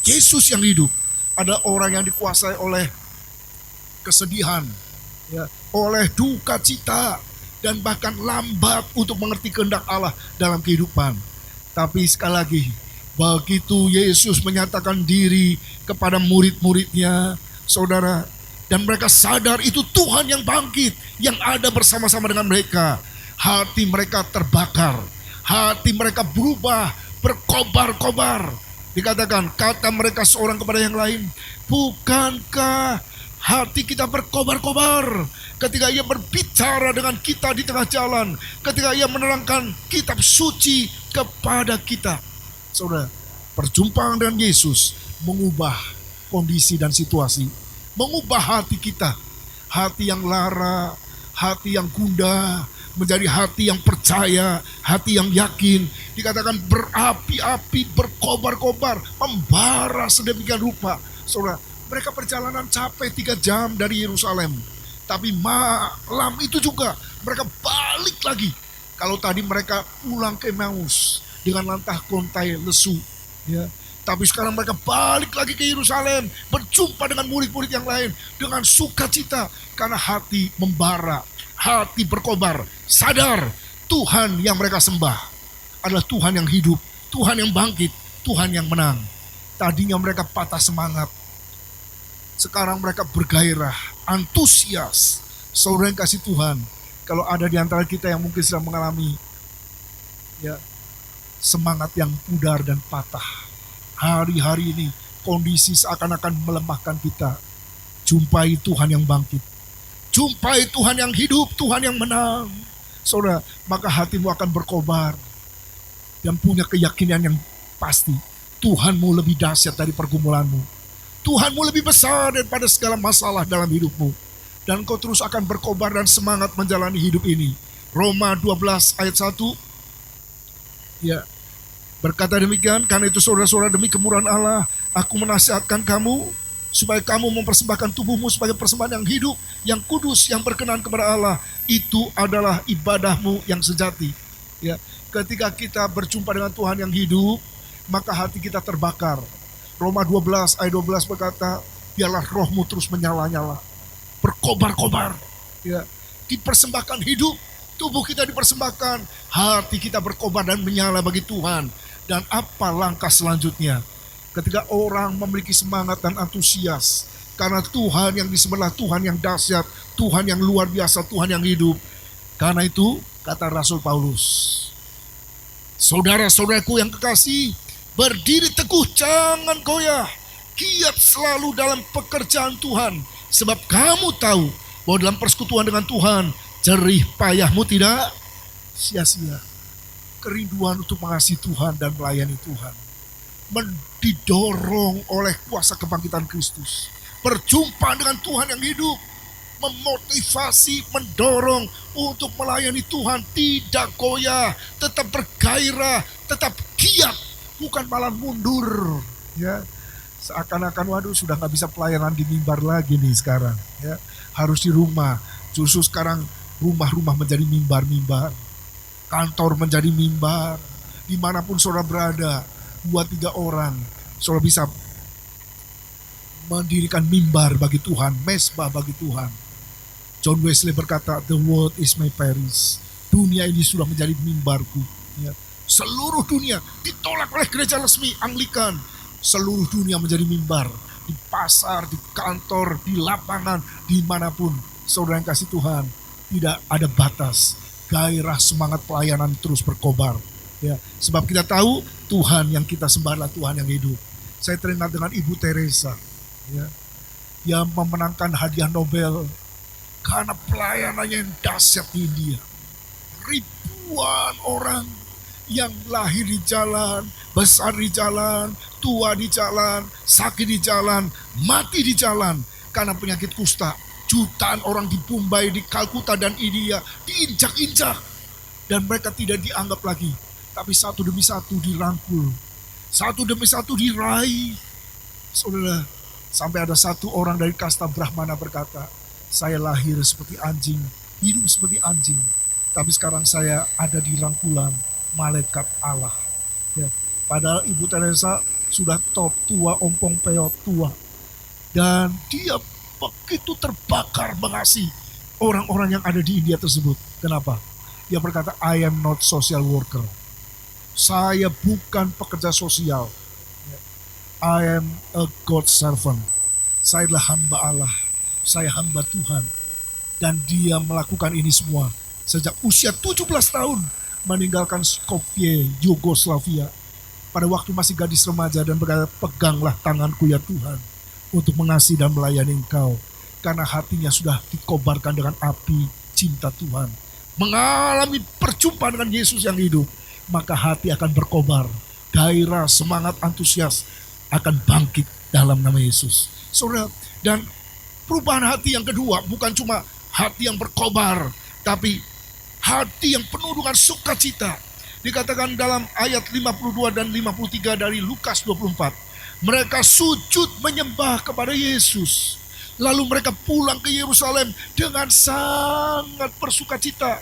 Yesus yang hidup, ada orang yang dikuasai oleh kesedihan, ya, oleh duka cita, dan bahkan lambat untuk mengerti kehendak Allah dalam kehidupan. Tapi sekali lagi, begitu Yesus menyatakan diri kepada murid-muridnya, saudara, dan mereka sadar itu Tuhan yang bangkit, yang ada bersama-sama dengan mereka. Hati mereka terbakar, hati mereka berubah, berkobar-kobar. Dikatakan, kata mereka seorang kepada yang lain, bukankah hati kita berkobar-kobar ketika ia berbicara dengan kita di tengah jalan, ketika ia menerangkan kitab suci kepada kita. Saudara, perjumpaan dengan Yesus mengubah kondisi dan situasi, mengubah hati kita. Hati yang lara, hati yang gundah, menjadi hati yang percaya, hati yang yakin. Dikatakan berapi-api, berkobar-kobar, membara sedemikian rupa. Saudara, mereka perjalanan capek 3 jam dari Yerusalem. Tapi malam itu juga mereka balik lagi. Kalau tadi mereka pulang ke Emmaus dengan lantah kontai lesu, ya. Tapi sekarang mereka balik lagi ke Yerusalem, berjumpa dengan murid-murid yang lain dengan sukacita karena hati membara, hati berkobar, sadar Tuhan yang mereka sembah adalah Tuhan yang hidup, Tuhan yang bangkit, Tuhan yang menang. Tadinya mereka patah semangat, sekarang mereka bergairah, antusias. Saudara yang kasih Tuhan, kalau ada di antara kita yang mungkin sedang mengalami ya semangat yang pudar dan patah, hari-hari ini kondisi seakan-akan melemahkan kita, jumpai Tuhan yang bangkit, jumpai Tuhan yang hidup, Tuhan yang menang. Saudara, maka hatimu akan berkobar dan punya keyakinan yang pasti. Tuhanmu lebih dahsyat dari pergumulanmu, Tuhanmu lebih besar daripada segala masalah dalam hidupmu, dan kau terus akan berkobar dan semangat menjalani hidup ini. Roma 12 ayat 1, ya, Berkata demikian, karena itu saudara-saudara, demi kemurahan Allah, aku menasihatkan kamu supaya kamu mempersembahkan tubuhmu sebagai persembahan yang hidup, yang kudus, yang berkenan kepada Allah. Itu adalah ibadahmu yang sejati. Ya, ketika kita berjumpa dengan Tuhan yang hidup, maka hati kita terbakar. Roma 12 ayat 12 berkata, biarlah rohmu terus menyala-nyala, berkobar-kobar. Ya, dipersembahkan hidup, tubuh kita dipersembahkan, hati kita berkobar dan menyala bagi Tuhan. Dan apa langkah selanjutnya? Ketika orang memiliki semangat dan antusias, karena Tuhan yang disembah, Tuhan yang dahsyat, Tuhan yang luar biasa, Tuhan yang hidup. Karena itu, kata Rasul Paulus, saudara-saudaraku yang kekasih, berdiri teguh, jangan goyah, giat selalu dalam pekerjaan Tuhan, sebab kamu tahu bahwa dalam persekutuan dengan Tuhan, jerih payahmu tidak sia-sia. Kerinduan untuk mengasihi Tuhan dan melayani Tuhan didorong oleh kuasa kebangkitan Kristus. Berjumpa dengan Tuhan yang hidup memotivasi, mendorong untuk melayani Tuhan, tidak goyah, tetap bergairah, tetap giat, bukan malah mundur. Ya, seakan-akan waduh sudah nggak bisa pelayanan di mimbar lagi nih sekarang. Ya, harus di rumah. Justru sekarang rumah-rumah menjadi mimbar-mimbar. Kantor menjadi mimbar, dimanapun saudara berada, 2-3 orang, saudara bisa mendirikan mimbar bagi Tuhan, mesbah bagi Tuhan. John Wesley berkata, the world is my parish. Dunia ini sudah menjadi mimbarku. Ya. Seluruh dunia ditolak oleh gereja resmi Anglikan. Seluruh dunia menjadi mimbar. Di pasar, di kantor, di lapangan, dimanapun. Saudara yang kasih Tuhan, tidak ada batas. Gairah semangat pelayanan terus berkobar. Ya, sebab kita tahu Tuhan yang kita sembah adalah Tuhan yang hidup. Saya teringat dengan Ibu Teresa, ya, yang memenangkan hadiah Nobel karena pelayanannya yang dahsyat di India. Ribuan orang yang lahir di jalan, besar di jalan, tua di jalan, sakit di jalan, mati di jalan karena penyakit kusta. Jutaan orang di Mumbai, di Kalkuta dan India diinjak-injak. Dan mereka tidak dianggap lagi. Tapi satu demi satu dirangkul. Satu demi satu diraih. Saudara, sampai ada satu orang dari kasta Brahmana berkata, saya lahir seperti anjing, hidup seperti anjing. Tapi sekarang saya ada di rangkulan malaikat Allah. Ya, padahal Ibu Teresa sudah top, tua, ompong peot, tua. Dan dia begitu terbakar mengasihi orang-orang yang ada di India tersebut. Kenapa? Dia berkata, I am not social worker. Saya bukan pekerja sosial. I am a God servant. Saya adalah hamba Allah. Saya hamba Tuhan. Dan dia melakukan ini semua sejak usia 17 tahun meninggalkan Skopje, Yugoslavia. Pada waktu masih gadis remaja dan berkata, peganglah tanganku ya Tuhan, untuk mengasihi dan melayani Engkau. Karena hatinya sudah dikobarkan dengan api cinta Tuhan. Mengalami perjumpaan dengan Yesus yang hidup, maka hati akan berkobar. Gairah, semangat, antusias akan bangkit dalam nama Yesus. Saudara, dan perubahan hati yang kedua bukan cuma hati yang berkobar, tapi hati yang penuh dengan sukacita. Dikatakan dalam ayat 52 dan 53 dari Lukas 24. Mereka sujud menyembah kepada Yesus. Lalu mereka pulang ke Yerusalem dengan sangat bersukacita.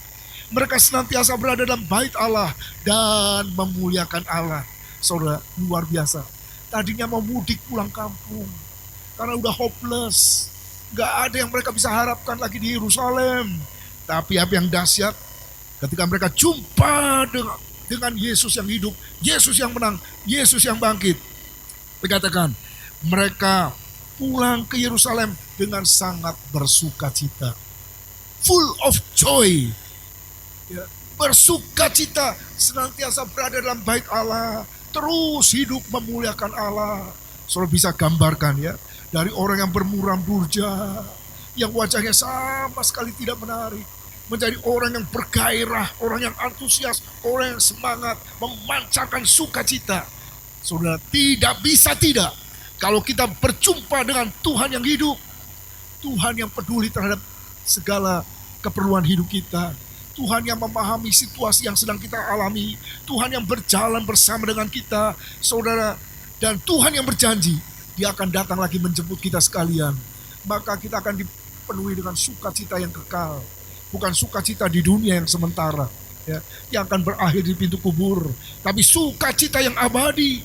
Mereka senantiasa berada dalam bait Allah dan memuliakan Allah. Saudara, luar biasa. Tadinya mau mudik pulang kampung karena udah hopeless. Gak ada yang mereka bisa harapkan lagi di Yerusalem. Tapi apa yang dahsyat, ketika mereka jumpa dengan Yesus yang hidup, Yesus yang menang, Yesus yang bangkit, dikatakan mereka pulang ke Yerusalem dengan sangat bersukacita, full of joy, ya, bersukacita, senantiasa berada dalam bait Allah, terus hidup memuliakan Allah. Saudara bisa gambarkan ya, dari orang yang bermuram durja, yang wajahnya sama sekali tidak menarik, menjadi orang yang bergairah, orang yang antusias, orang yang semangat, memancarkan sukacita. Saudara, tidak bisa tidak. Kalau kita berjumpa dengan Tuhan yang hidup, Tuhan yang peduli terhadap segala keperluan hidup kita, Tuhan yang memahami situasi yang sedang kita alami, Tuhan yang berjalan bersama dengan kita, saudara, dan Tuhan yang berjanji, Dia akan datang lagi menjemput kita sekalian. Maka kita akan dipenuhi dengan sukacita yang kekal, bukan sukacita di dunia yang sementara, ya, yang akan berakhir di pintu kubur, tapi sukacita yang abadi.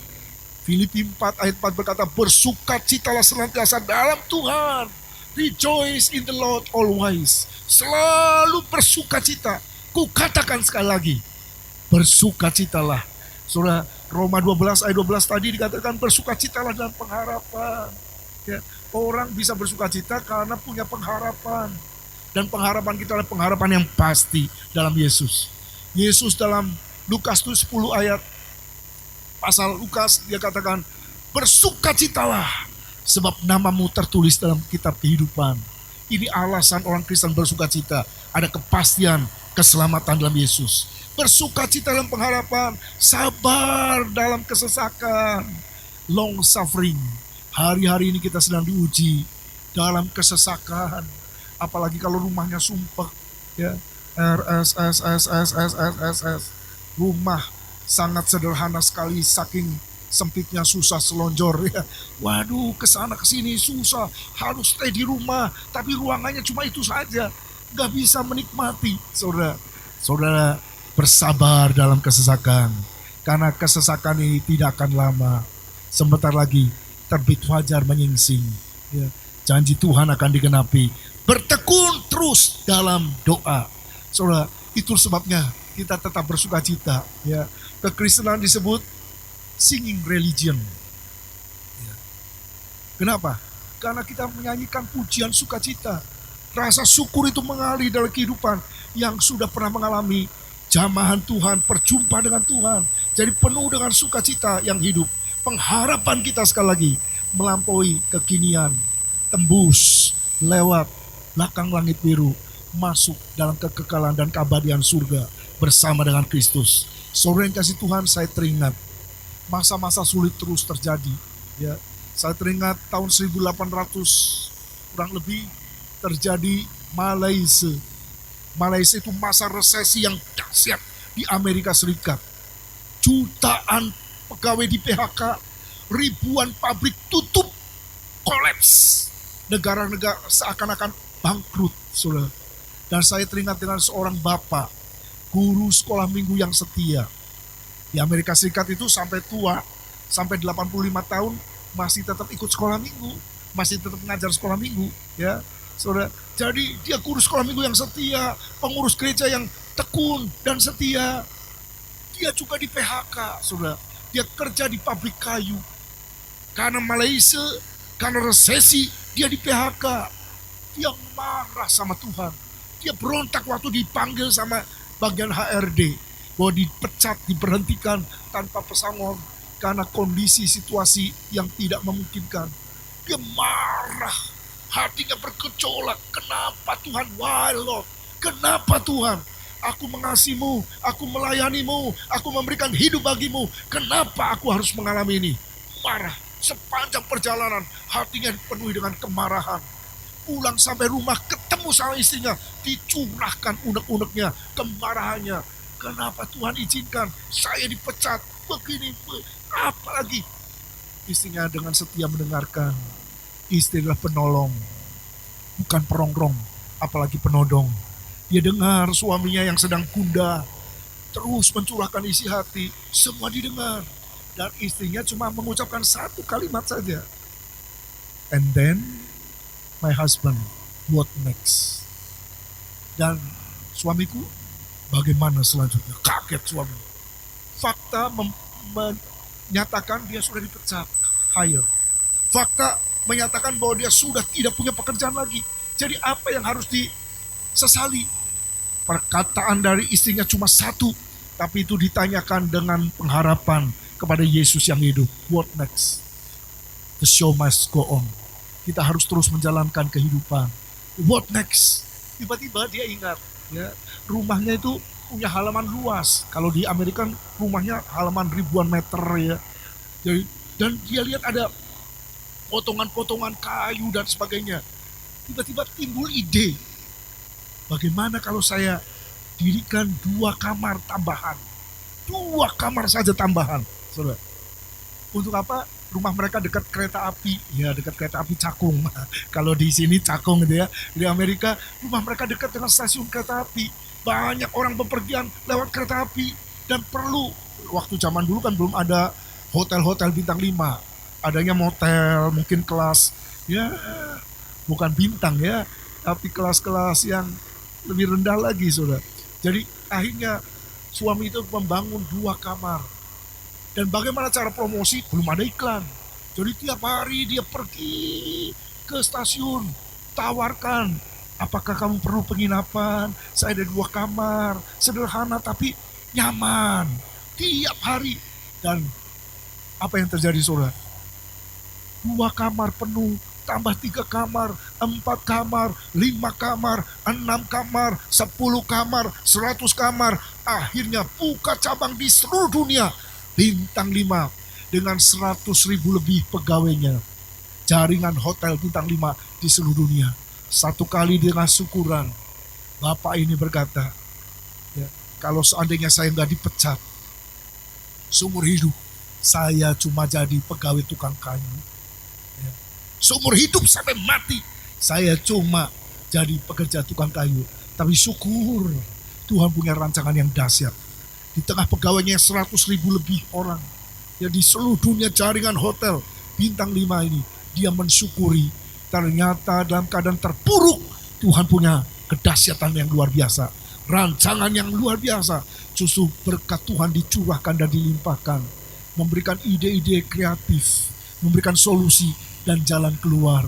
Filipi 4 ayat 4 berkata, bersukacitalah senantiasa dalam Tuhan. Rejoice in the Lord always. Selalu bersukacita. Ku katakan sekali lagi, bersukacitalah. Saudara, Roma 12 ayat 12 tadi dikatakan bersukacitalah dalam pengharapan. Ya, orang bisa bersukacita karena punya pengharapan. Dan pengharapan kita adalah pengharapan yang pasti dalam Yesus. Yesus dalam Lukas 10 ayat pasal Lukas, dia katakan, bersukacitalah sebab namamu tertulis dalam kitab kehidupan. Ini alasan orang Kristen bersukacita. Ada kepastian keselamatan dalam Yesus. Bersukacita dalam pengharapan, sabar dalam kesesakan, long suffering. Hari-hari ini kita sedang diuji dalam kesesakan. Apalagi kalau rumahnya sumpah, ya, RSSSSSSSS. Rumah sangat sederhana sekali, saking sempitnya susah selonjor, ya. Waduh, kesana kesini susah, harus stay di rumah, tapi ruangannya cuma itu saja, nggak bisa menikmati. Saudara bersabar dalam kesesakan, karena kesesakan ini tidak akan lama. Sebentar lagi terbit fajar menyingsing, ya. Janji Tuhan akan digenapi. Bertekun terus dalam doa. Saudara, itu sebabnya kita tetap bersukacita, ya. Kekristenan disebut singing religion. Ya. Kenapa? Karena kita menyanyikan pujian sukacita. Rasa syukur itu mengalir dalam kehidupan yang sudah pernah mengalami jamahan Tuhan, perjumpaan dengan Tuhan. Jadi penuh dengan sukacita yang hidup. Pengharapan kita sekali lagi melampaui kekinian, tembus lewat belakang langit biru, masuk dalam kekekalan dan keabadian surga bersama dengan Kristus. Saudara yang kasih Tuhan, saya teringat masa-masa sulit terus terjadi, ya. Saya teringat tahun 1800 kurang lebih terjadi Malaysia. Malaysia itu masa resesi yang dahsyat di Amerika Serikat. Jutaan pegawai di PHK, ribuan pabrik tutup, kolaps. Negara-negara seakan-akan bangkrut, saudara. Dan saya teringat dengan seorang bapak, guru sekolah minggu yang setia. Di Amerika Serikat itu sampai tua, sampai 85 tahun masih tetap ikut sekolah minggu, masih tetap mengajar sekolah minggu, ya. Saudara, jadi dia guru sekolah minggu yang setia, pengurus gereja yang tekun dan setia. Dia juga di PHK, saudara. Dia kerja di pabrik kayu. Karena Malaysia, karena resesi, dia di PHK. Dia marah sama Tuhan. Dia berontak waktu dipanggil sama bagian HRD. Bahwa dipecat, diberhentikan tanpa pesangon. Karena kondisi situasi yang tidak memungkinkan. Dia marah. Hatinya bergejolak. Kenapa Tuhan? Why Lord? Kenapa Tuhan? Aku mengasihimu, aku melayanimu, aku memberikan hidup bagimu. Kenapa aku harus mengalami ini? Marah. Sepanjang perjalanan hatinya dipenuhi dengan kemarahan. Pulang sampai rumah ketemu sama istrinya, dicurahkan unek-uneknya, kemarahannya. Kenapa Tuhan izinkan saya dipecat? Begini, apa lagi? Istrinya dengan setia mendengarkan. Istri adalah penolong, bukan perongrong, apalagi penodong. Dia dengar suaminya yang sedang gundah, terus mencurahkan isi hati, semua didengar. Dan istrinya cuma mengucapkan satu kalimat saja. And then, my husband, what next? Dan suamiku, bagaimana selanjutnya? Kaget suami. Fakta menyatakan dia sudah dipecat, hire. Fakta menyatakan bahwa dia sudah tidak punya pekerjaan lagi. Jadi apa yang harus disesali? Perkataan dari istrinya cuma satu, tapi itu ditanyakan dengan pengharapan kepada Yesus yang hidup. What next? The show must go on. Kita harus terus menjalankan kehidupan. What next? Tiba-tiba dia ingat, ya, rumahnya itu punya halaman luas. Kalau di Amerika rumahnya halaman ribuan meter, ya. Jadi, dan dia lihat ada potongan-potongan kayu dan sebagainya. Tiba-tiba timbul ide, bagaimana kalau saya dirikan 2 kamar tambahan. 2 kamar saja tambahan, saudara. Untuk apa? Rumah mereka dekat kereta api, ya dekat kereta api Cakung. Kalau di sini Cakung gitu ya. Di Amerika rumah mereka dekat dengan stasiun kereta api. Banyak orang bepergian lewat kereta api dan perlu. Waktu zaman dulu kan belum ada hotel-hotel bintang 5. Adanya motel, mungkin kelas ya bukan bintang ya, tapi kelas-kelas yang lebih rendah lagi, saudara. Jadi akhirnya suami itu membangun 2 kamar. Dan bagaimana cara promosi? Belum ada iklan. Jadi tiap hari dia pergi ke stasiun, tawarkan, apakah kamu perlu penginapan? Saya ada 2 kamar, sederhana tapi nyaman. Tiap hari. Dan apa yang terjadi, saudara? 2 kamar penuh, tambah 3 kamar, 4 kamar, 5 kamar, 6 kamar, 10 kamar, 100 kamar. Akhirnya buka cabang di seluruh dunia. Bintang 5 dengan 100.000 lebih pegawainya. Jaringan hotel bintang 5 di seluruh dunia. Satu kali dengan syukuran, Bapak ini berkata, ya, kalau seandainya saya nggak dipecat, seumur hidup saya cuma jadi pegawai tukang kayu. Ya. Seumur hidup sampai mati, saya cuma jadi pekerja tukang kayu. Tapi syukur, Tuhan punya rancangan yang dahsyat. Di tengah pegawainya 100.000 lebih orang. Ya, di seluruh dunia jaringan hotel bintang 5 ini, dia mensyukuri. Ternyata dalam keadaan terpuruk, Tuhan punya kedahsyatan yang luar biasa. Rancangan yang luar biasa. Justru berkat Tuhan dicurahkan dan dilimpahkan. Memberikan ide-ide kreatif. Memberikan solusi dan jalan keluar.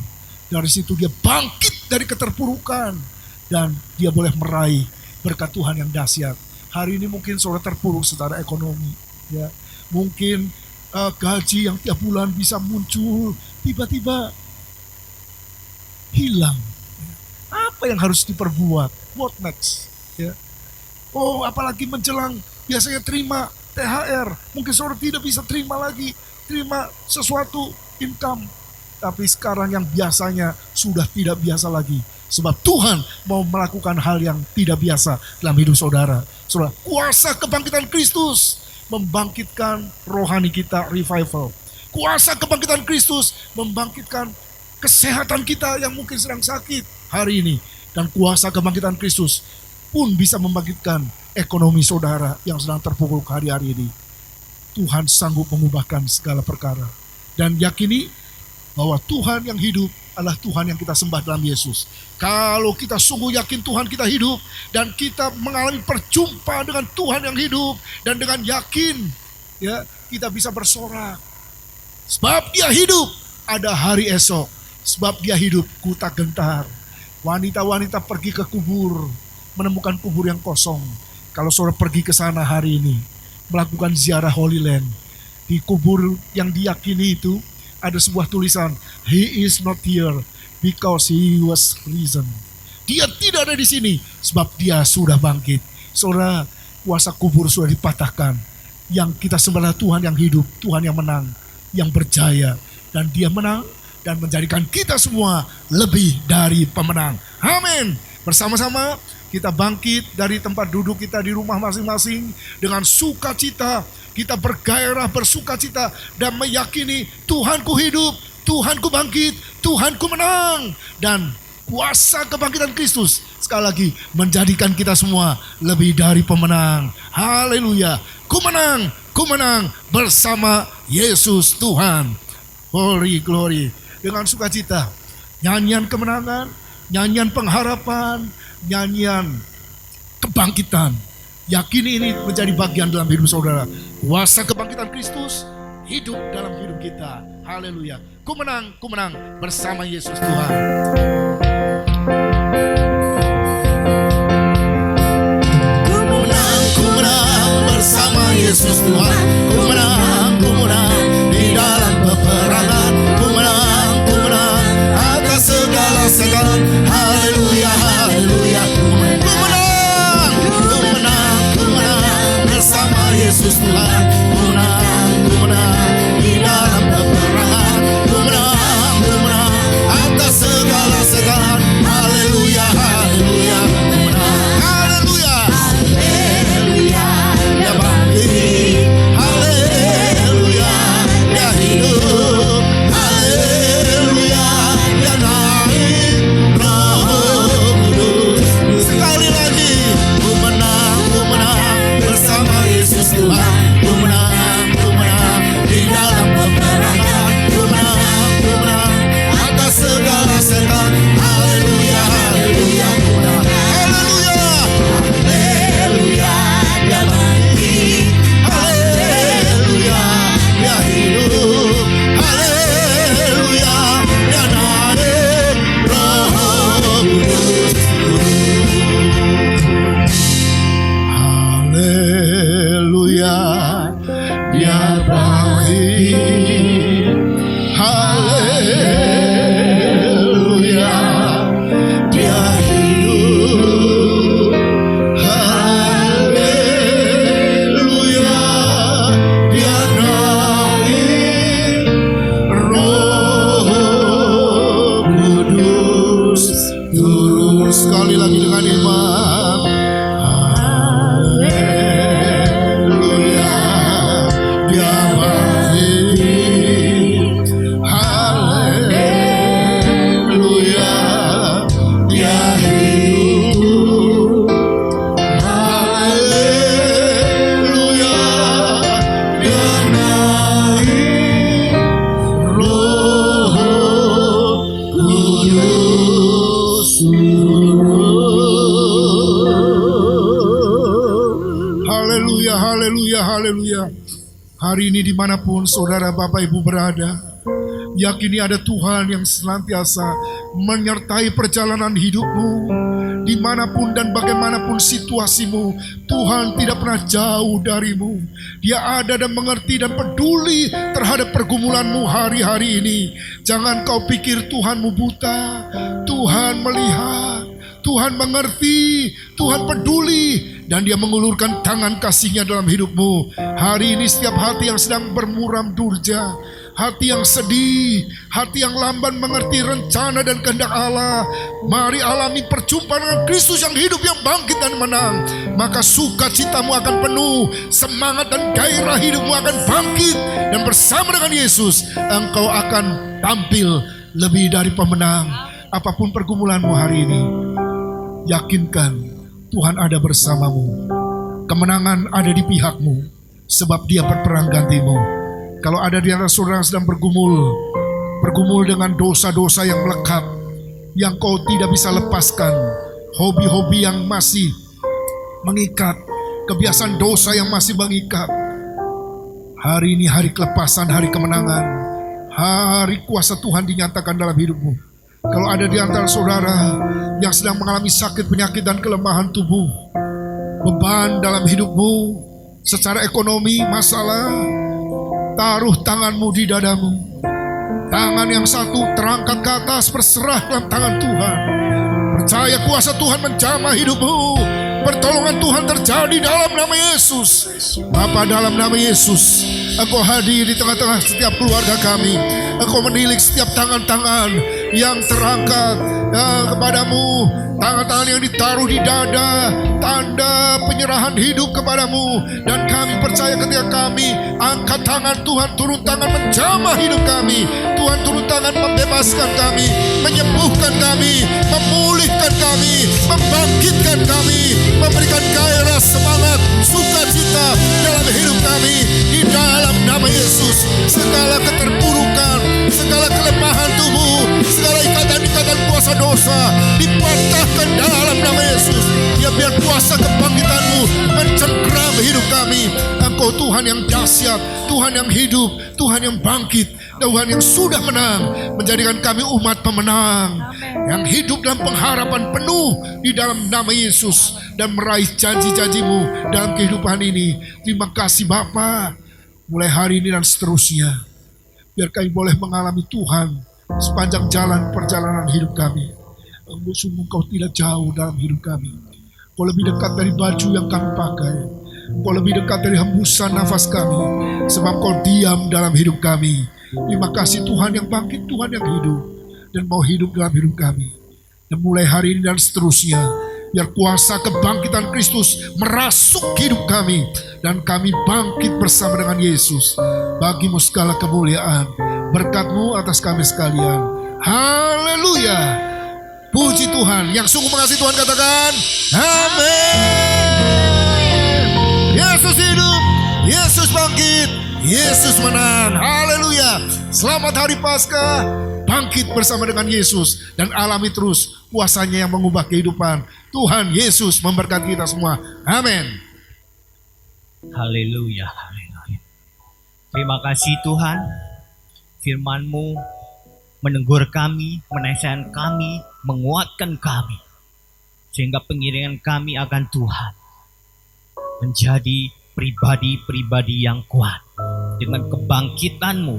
Dari situ dia bangkit dari keterpurukan. Dan dia boleh meraih berkat Tuhan yang dahsyat. Hari ini mungkin saudara terpuruk secara ekonomi, ya. Mungkin gaji yang tiap bulan bisa muncul tiba-tiba hilang. Apa yang harus diperbuat? What next? Ya. Oh, apalagi menjelang biasanya terima THR, mungkin saudara tidak bisa terima lagi, terima sesuatu income. Tapi sekarang yang biasanya sudah tidak biasa lagi. Sebab Tuhan mau melakukan hal yang tidak biasa dalam hidup saudara. Saudara, kuasa kebangkitan Kristus membangkitkan rohani kita, revival. Kuasa kebangkitan Kristus membangkitkan kesehatan kita yang mungkin sedang sakit hari ini. Dan kuasa kebangkitan Kristus pun bisa membangkitkan ekonomi saudara yang sedang terpuruk hari-hari ini. Tuhan sanggup mengubahkan segala perkara. Dan yakini bahwa Tuhan yang hidup adalah Tuhan yang kita sembah dalam Yesus. Kalau kita sungguh yakin Tuhan kita hidup dan kita mengalami perjumpaan dengan Tuhan yang hidup dan dengan yakin, ya, kita bisa bersorak. Sebab dia hidup, ada hari esok. Sebab dia hidup, ku tak gentar. Wanita-wanita pergi ke kubur, menemukan kubur yang kosong. Kalau saudara pergi ke sana hari ini, melakukan ziarah Holy Land, di kubur yang diyakini itu, ada sebuah tulisan, He is not here because he was risen. Dia tidak ada di sini sebab dia sudah bangkit. Saudara, kuasa kubur sudah dipatahkan. Yang kita sembah Tuhan yang hidup, Tuhan yang menang, yang berjaya. Dan dia menang dan menjadikan kita semua lebih dari pemenang. Amin. Bersama-sama kita bangkit dari tempat duduk kita di rumah masing-masing dengan sukacita. Kita bergairah, bersukacita dan meyakini Tuhanku hidup, Tuhanku bangkit, Tuhanku menang. Dan kuasa kebangkitan Kristus sekali lagi menjadikan kita semua lebih dari pemenang. Haleluya. Ku menang bersama Yesus Tuhan. Glory, glory. Dengan sukacita, nyanyian kemenangan, nyanyian pengharapan, nyanyian kebangkitan. Yakini ini menjadi bagian dalam hidup saudara. Kuasa kebangkitan Kristus hidup dalam hidup kita. Haleluya. Ku menang bersama Yesus Tuhan. Ku menang bersama Yesus Tuhan. Ku menang di dalam peperangan. Ku menang atas segala segan. Haleluya, haleluya. Ku menang bersama Yesus Tuhan. Ku menang di dalam peperangan. Ku menang atas segala segan. Haleluya, haleluya. Ku menang, haleluya. sekali lagi dengan iman. Haleluya, Dia baik. Haleluya, Dia hidup. Haleluya, Dia naik. Roh Kudus. Haleluya, haleluya, haleluya. Hari ini dimanapun saudara Bapak Ibu berada, yakini ada Tuhan yang senantiasa menyertai perjalanan hidupmu. Dimanapun dan bagaimanapun situasimu, Tuhan tidak pernah jauh darimu. Dia ada dan mengerti dan peduli terhadap pergumulanmu hari-hari ini. Jangan kau pikir Tuhanmu buta. Tuhan melihat, Tuhan mengerti, Tuhan peduli, dan Dia mengulurkan tangan kasih-Nya dalam hidupmu. Hari ini setiap hati yang sedang bermuram durja, hati yang sedih, hati yang lamban mengerti rencana dan kehendak Allah, mari alami perjumpaan dengan Kristus yang hidup, yang bangkit dan menang. Maka sukacitamu akan penuh, semangat dan gairah hidupmu akan bangkit, dan bersama dengan Yesus engkau akan tampil lebih dari pemenang. Apapun pergumulanmu hari ini, yakinkan Tuhan ada bersamamu. Kemenangan ada di pihakmu, sebab Dia berperang gantimu. Kalau ada di antara saudara yang sedang bergumul dengan dosa-dosa yang melekat, yang kau tidak bisa lepaskan, hobi-hobi yang masih mengikat, kebiasaan dosa yang masih mengikat, hari ini hari kelepasan, hari kemenangan, hari kuasa Tuhan dinyatakan dalam hidupmu. Kalau ada di antara saudara yang sedang mengalami sakit, penyakit, dan kelemahan tubuh, beban dalam hidupmu, secara ekonomi, masalah, taruh tanganmu di dadamu. Tangan yang satu terangkat ke atas, berserah dalam tangan Tuhan. Percaya kuasa Tuhan menjamah hidupmu. Pertolongan Tuhan terjadi dalam nama Yesus. Bapa, dalam nama Yesus, Engkau hadir di tengah-tengah setiap keluarga kami. Engkau menilik setiap tangan-tangan yang terangkat kepadamu, tangan-tangan yang ditaruh di dada, tanda penyerahan hidup kepadamu. Dan kami percaya ketika kami angkat tangan, Tuhan turun tangan menjamah hidup kami. Tuhan turun tangan membebaskan kami, menyembuhkan kami, memulihkan kami, membangkitkan kami, memberikan gairah, semangat, sukacita dalam hidup kami. Di dalam nama Yesus, segala keterpurukan, segala kelemahan tubuh, segala ikatan-ikatan kuasa dosa dipatahkan dalam nama Yesus. Ya, biar kuasa kebangkitanmu mencengkram hidup kami. Engkau Tuhan yang dahsyat, Tuhan yang hidup, Tuhan yang bangkit, Tuhan yang sudah menang, menjadikan kami umat pemenang yang hidup dalam pengharapan penuh di dalam nama Yesus, dan meraih janji-janjimu dalam kehidupan ini. Terima kasih Bapa, mulai hari ini dan seterusnya, biar kami boleh mengalami Tuhan sepanjang jalan perjalanan hidup kami. Sungguh Kau tidak jauh dalam hidup kami. Kau lebih dekat dari baju yang kami pakai. Kau lebih dekat dari hembusan nafas kami, sebab Kau diam dalam hidup kami. Terima kasih Tuhan yang bangkit, Tuhan yang hidup dan mau hidup dalam hidup kami. Dan mulai hari ini dan seterusnya, biar kuasa kebangkitan Kristus merasuk hidup kami, dan kami bangkit bersama dengan Yesus. Bagimu segala kemuliaan, berkat-Mu atas kami sekalian. Haleluya. Puji Tuhan. Yang sungguh mengasihi Tuhan katakan amin. Yesus hidup, Yesus bangkit, Yesus menang. Haleluya. Selamat hari Paskah. Bangkit bersama dengan Yesus dan alami terus kuasanya yang mengubah kehidupan. Tuhan Yesus memberkati kita semua. Amin. Haleluya, haleluya. Terima kasih Tuhan, firman-Mu menegur kami, menasihati kami, menguatkan kami, sehingga pengiringan kami akan Tuhan menjadi pribadi-pribadi yang kuat. Dengan kebangkitan-Mu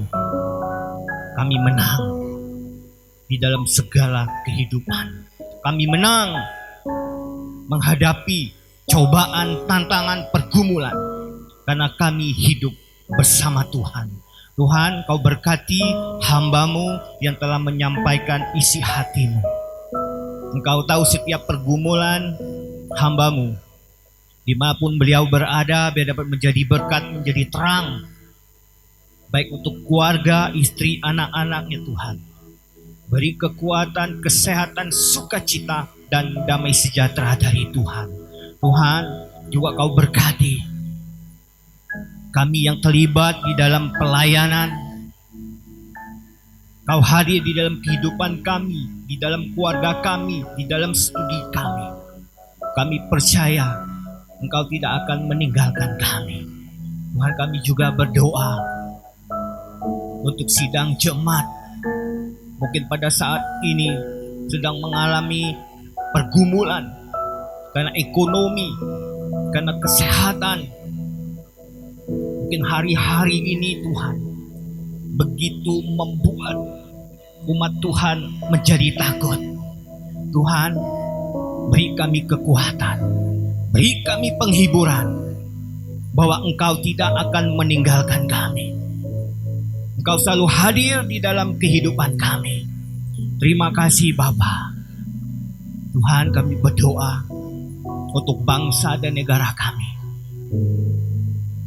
kami menang di dalam segala kehidupan. Kami menang menghadapi cobaan, tantangan, pergumulan, karena kami hidup bersama Tuhan. Tuhan, Kau berkati hamba-Mu yang telah menyampaikan isi hati-Mu. Engkau tahu setiap pergumulan hamba-Mu. Dimanapun beliau berada, biar dapat menjadi berkat, menjadi terang. Baik untuk keluarga, istri, anak-anaknya Tuhan. Beri kekuatan, kesehatan, sukacita, dan damai sejahtera dari Tuhan. Tuhan, juga Kau berkati kami yang terlibat di dalam pelayanan. Kau hadir di dalam kehidupan kami, di dalam keluarga kami, di dalam studi kami. Kami percaya Engkau tidak akan meninggalkan kami. Tuhan, kami juga berdoa untuk sidang jemaat. Mungkin pada saat ini sedang mengalami pergumulan karena ekonomi, karena kesehatan. Mungkin hari-hari ini Tuhan begitu membuat umat Tuhan menjadi takut. Tuhan, beri kami kekuatan, beri kami penghiburan bahwa Engkau tidak akan meninggalkan kami. Engkau selalu hadir di dalam kehidupan kami. Terima kasih Bapa. Tuhan, kami berdoa untuk bangsa dan negara kami.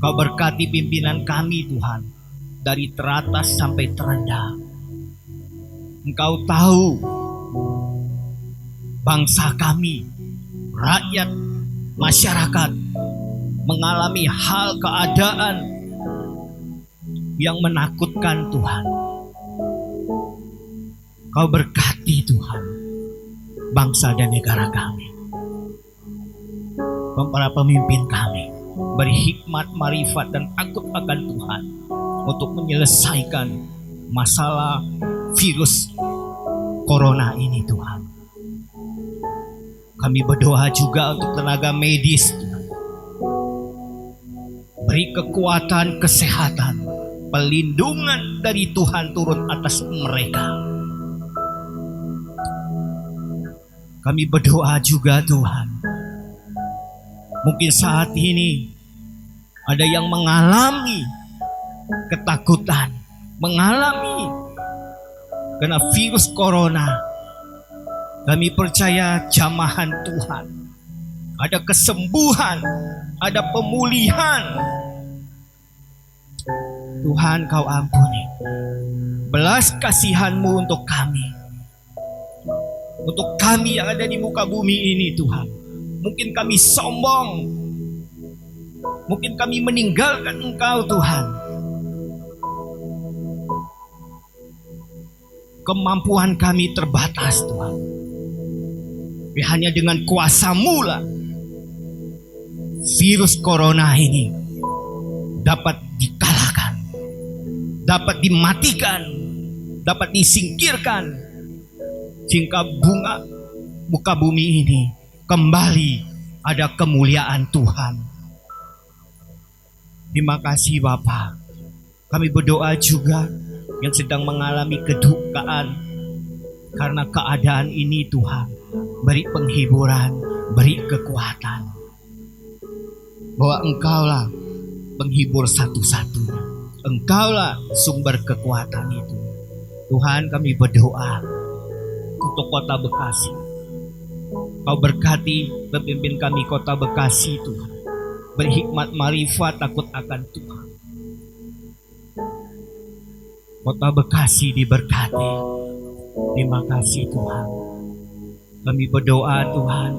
Kau berkati pimpinan kami Tuhan, dari teratas sampai terendah. Engkau tahu bangsa kami, rakyat, masyarakat mengalami hal keadaan yang menakutkan Tuhan. Kau berkati Tuhan bangsa dan negara kami. Para pemimpin kami beri hikmat, marifat, dan takut akan Tuhan untuk menyelesaikan masalah virus corona ini Tuhan. Kami berdoa juga untuk tenaga medis Tuhan. Beri kekuatan, kesehatan, pelindungan dari Tuhan turun atas mereka. Kami berdoa juga Tuhan, mungkin saat ini ada yang mengalami ketakutan, mengalami karena virus corona. Kami percaya jamahan Tuhan, ada kesembuhan, ada pemulihan. Tuhan, Kau ampuni belas kasihan-Mu untuk kami, untuk kami yang ada di muka bumi ini Tuhan. Mungkin kami sombong, mungkin kami meninggalkan Engkau Tuhan. Kemampuan kami terbatas Tuhan. Tapi hanya dengan kuasa-Mu lah virus corona ini dapat dikalahkan, dapat dimatikan, dapat disingkirkan, sehingga muka bumi ini kembali ada kemuliaan Tuhan. Terima kasih Bapa. Kami berdoa juga yang sedang mengalami kedukaan karena keadaan ini Tuhan. Beri penghiburan, beri kekuatan, bahwa Engkaulah penghibur satu-satunya. Engkaulah sumber kekuatan itu. Tuhan, kami berdoa untuk kota Bekasi. Kau berkati pemimpin kami kota Bekasi Tuhan. Berhikmat, marifat, takut akan Tuhan. Kota Bekasi diberkati. Terima kasih Tuhan. Kami berdoa Tuhan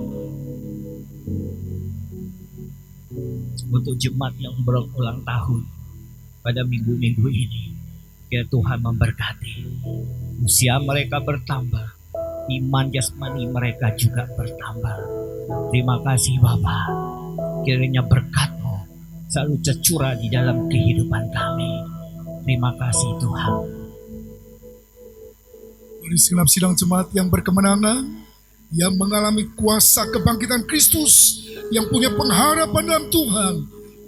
untuk jemaat yang berulang tahun pada minggu-minggu ini. Biar Tuhan memberkati. Usia mereka bertambah, iman jasmani mereka juga bertambah. Terima kasih Bapa. Kiranya berkat-Mu selalu tercurah di dalam kehidupan kami. Terima kasih Tuhan. Dari segenap sidang jemaat yang berkemenangan, yang mengalami kuasa kebangkitan Kristus, yang punya pengharapan dalam Tuhan,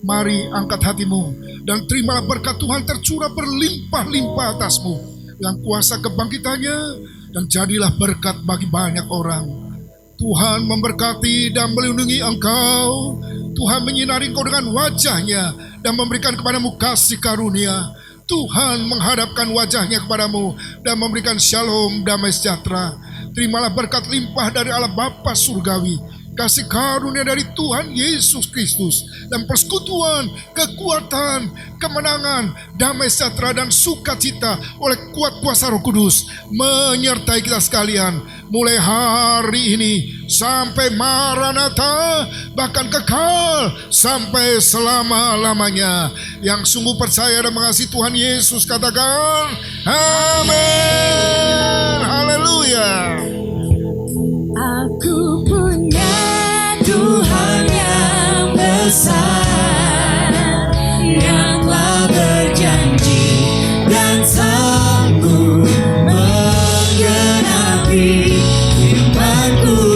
mari angkat hatimu dan terimalah berkat Tuhan tercurah berlimpah-limpah atasmu dengan kuasa kebangkitannya, dan jadilah berkat bagi banyak orang. Tuhan memberkati dan melindungi engkau. Tuhan menyinari engkau dengan wajah-Nya dan memberikan kepadamu kasih karunia. Tuhan menghadapkan wajah-Nya kepadamu dan memberikan shalom, damai sejahtera. terimalah berkat limpah dari Allah Bapa Surgawi, kasih karunia dari Tuhan Yesus Kristus, dan persekutuan, kekuatan, kemenangan, damai sejahtera dan sukacita oleh kuat kuasa Roh Kudus menyertai kita sekalian mulai hari ini sampai Maranatha, bahkan kekal sampai selama-lamanya. Yang sungguh percaya dan mengasihi Tuhan Yesus katakan amin. Haleluya. Aku punya Tuhan yang besar, yang telah berjanji dan sanggup menggenapi imanku.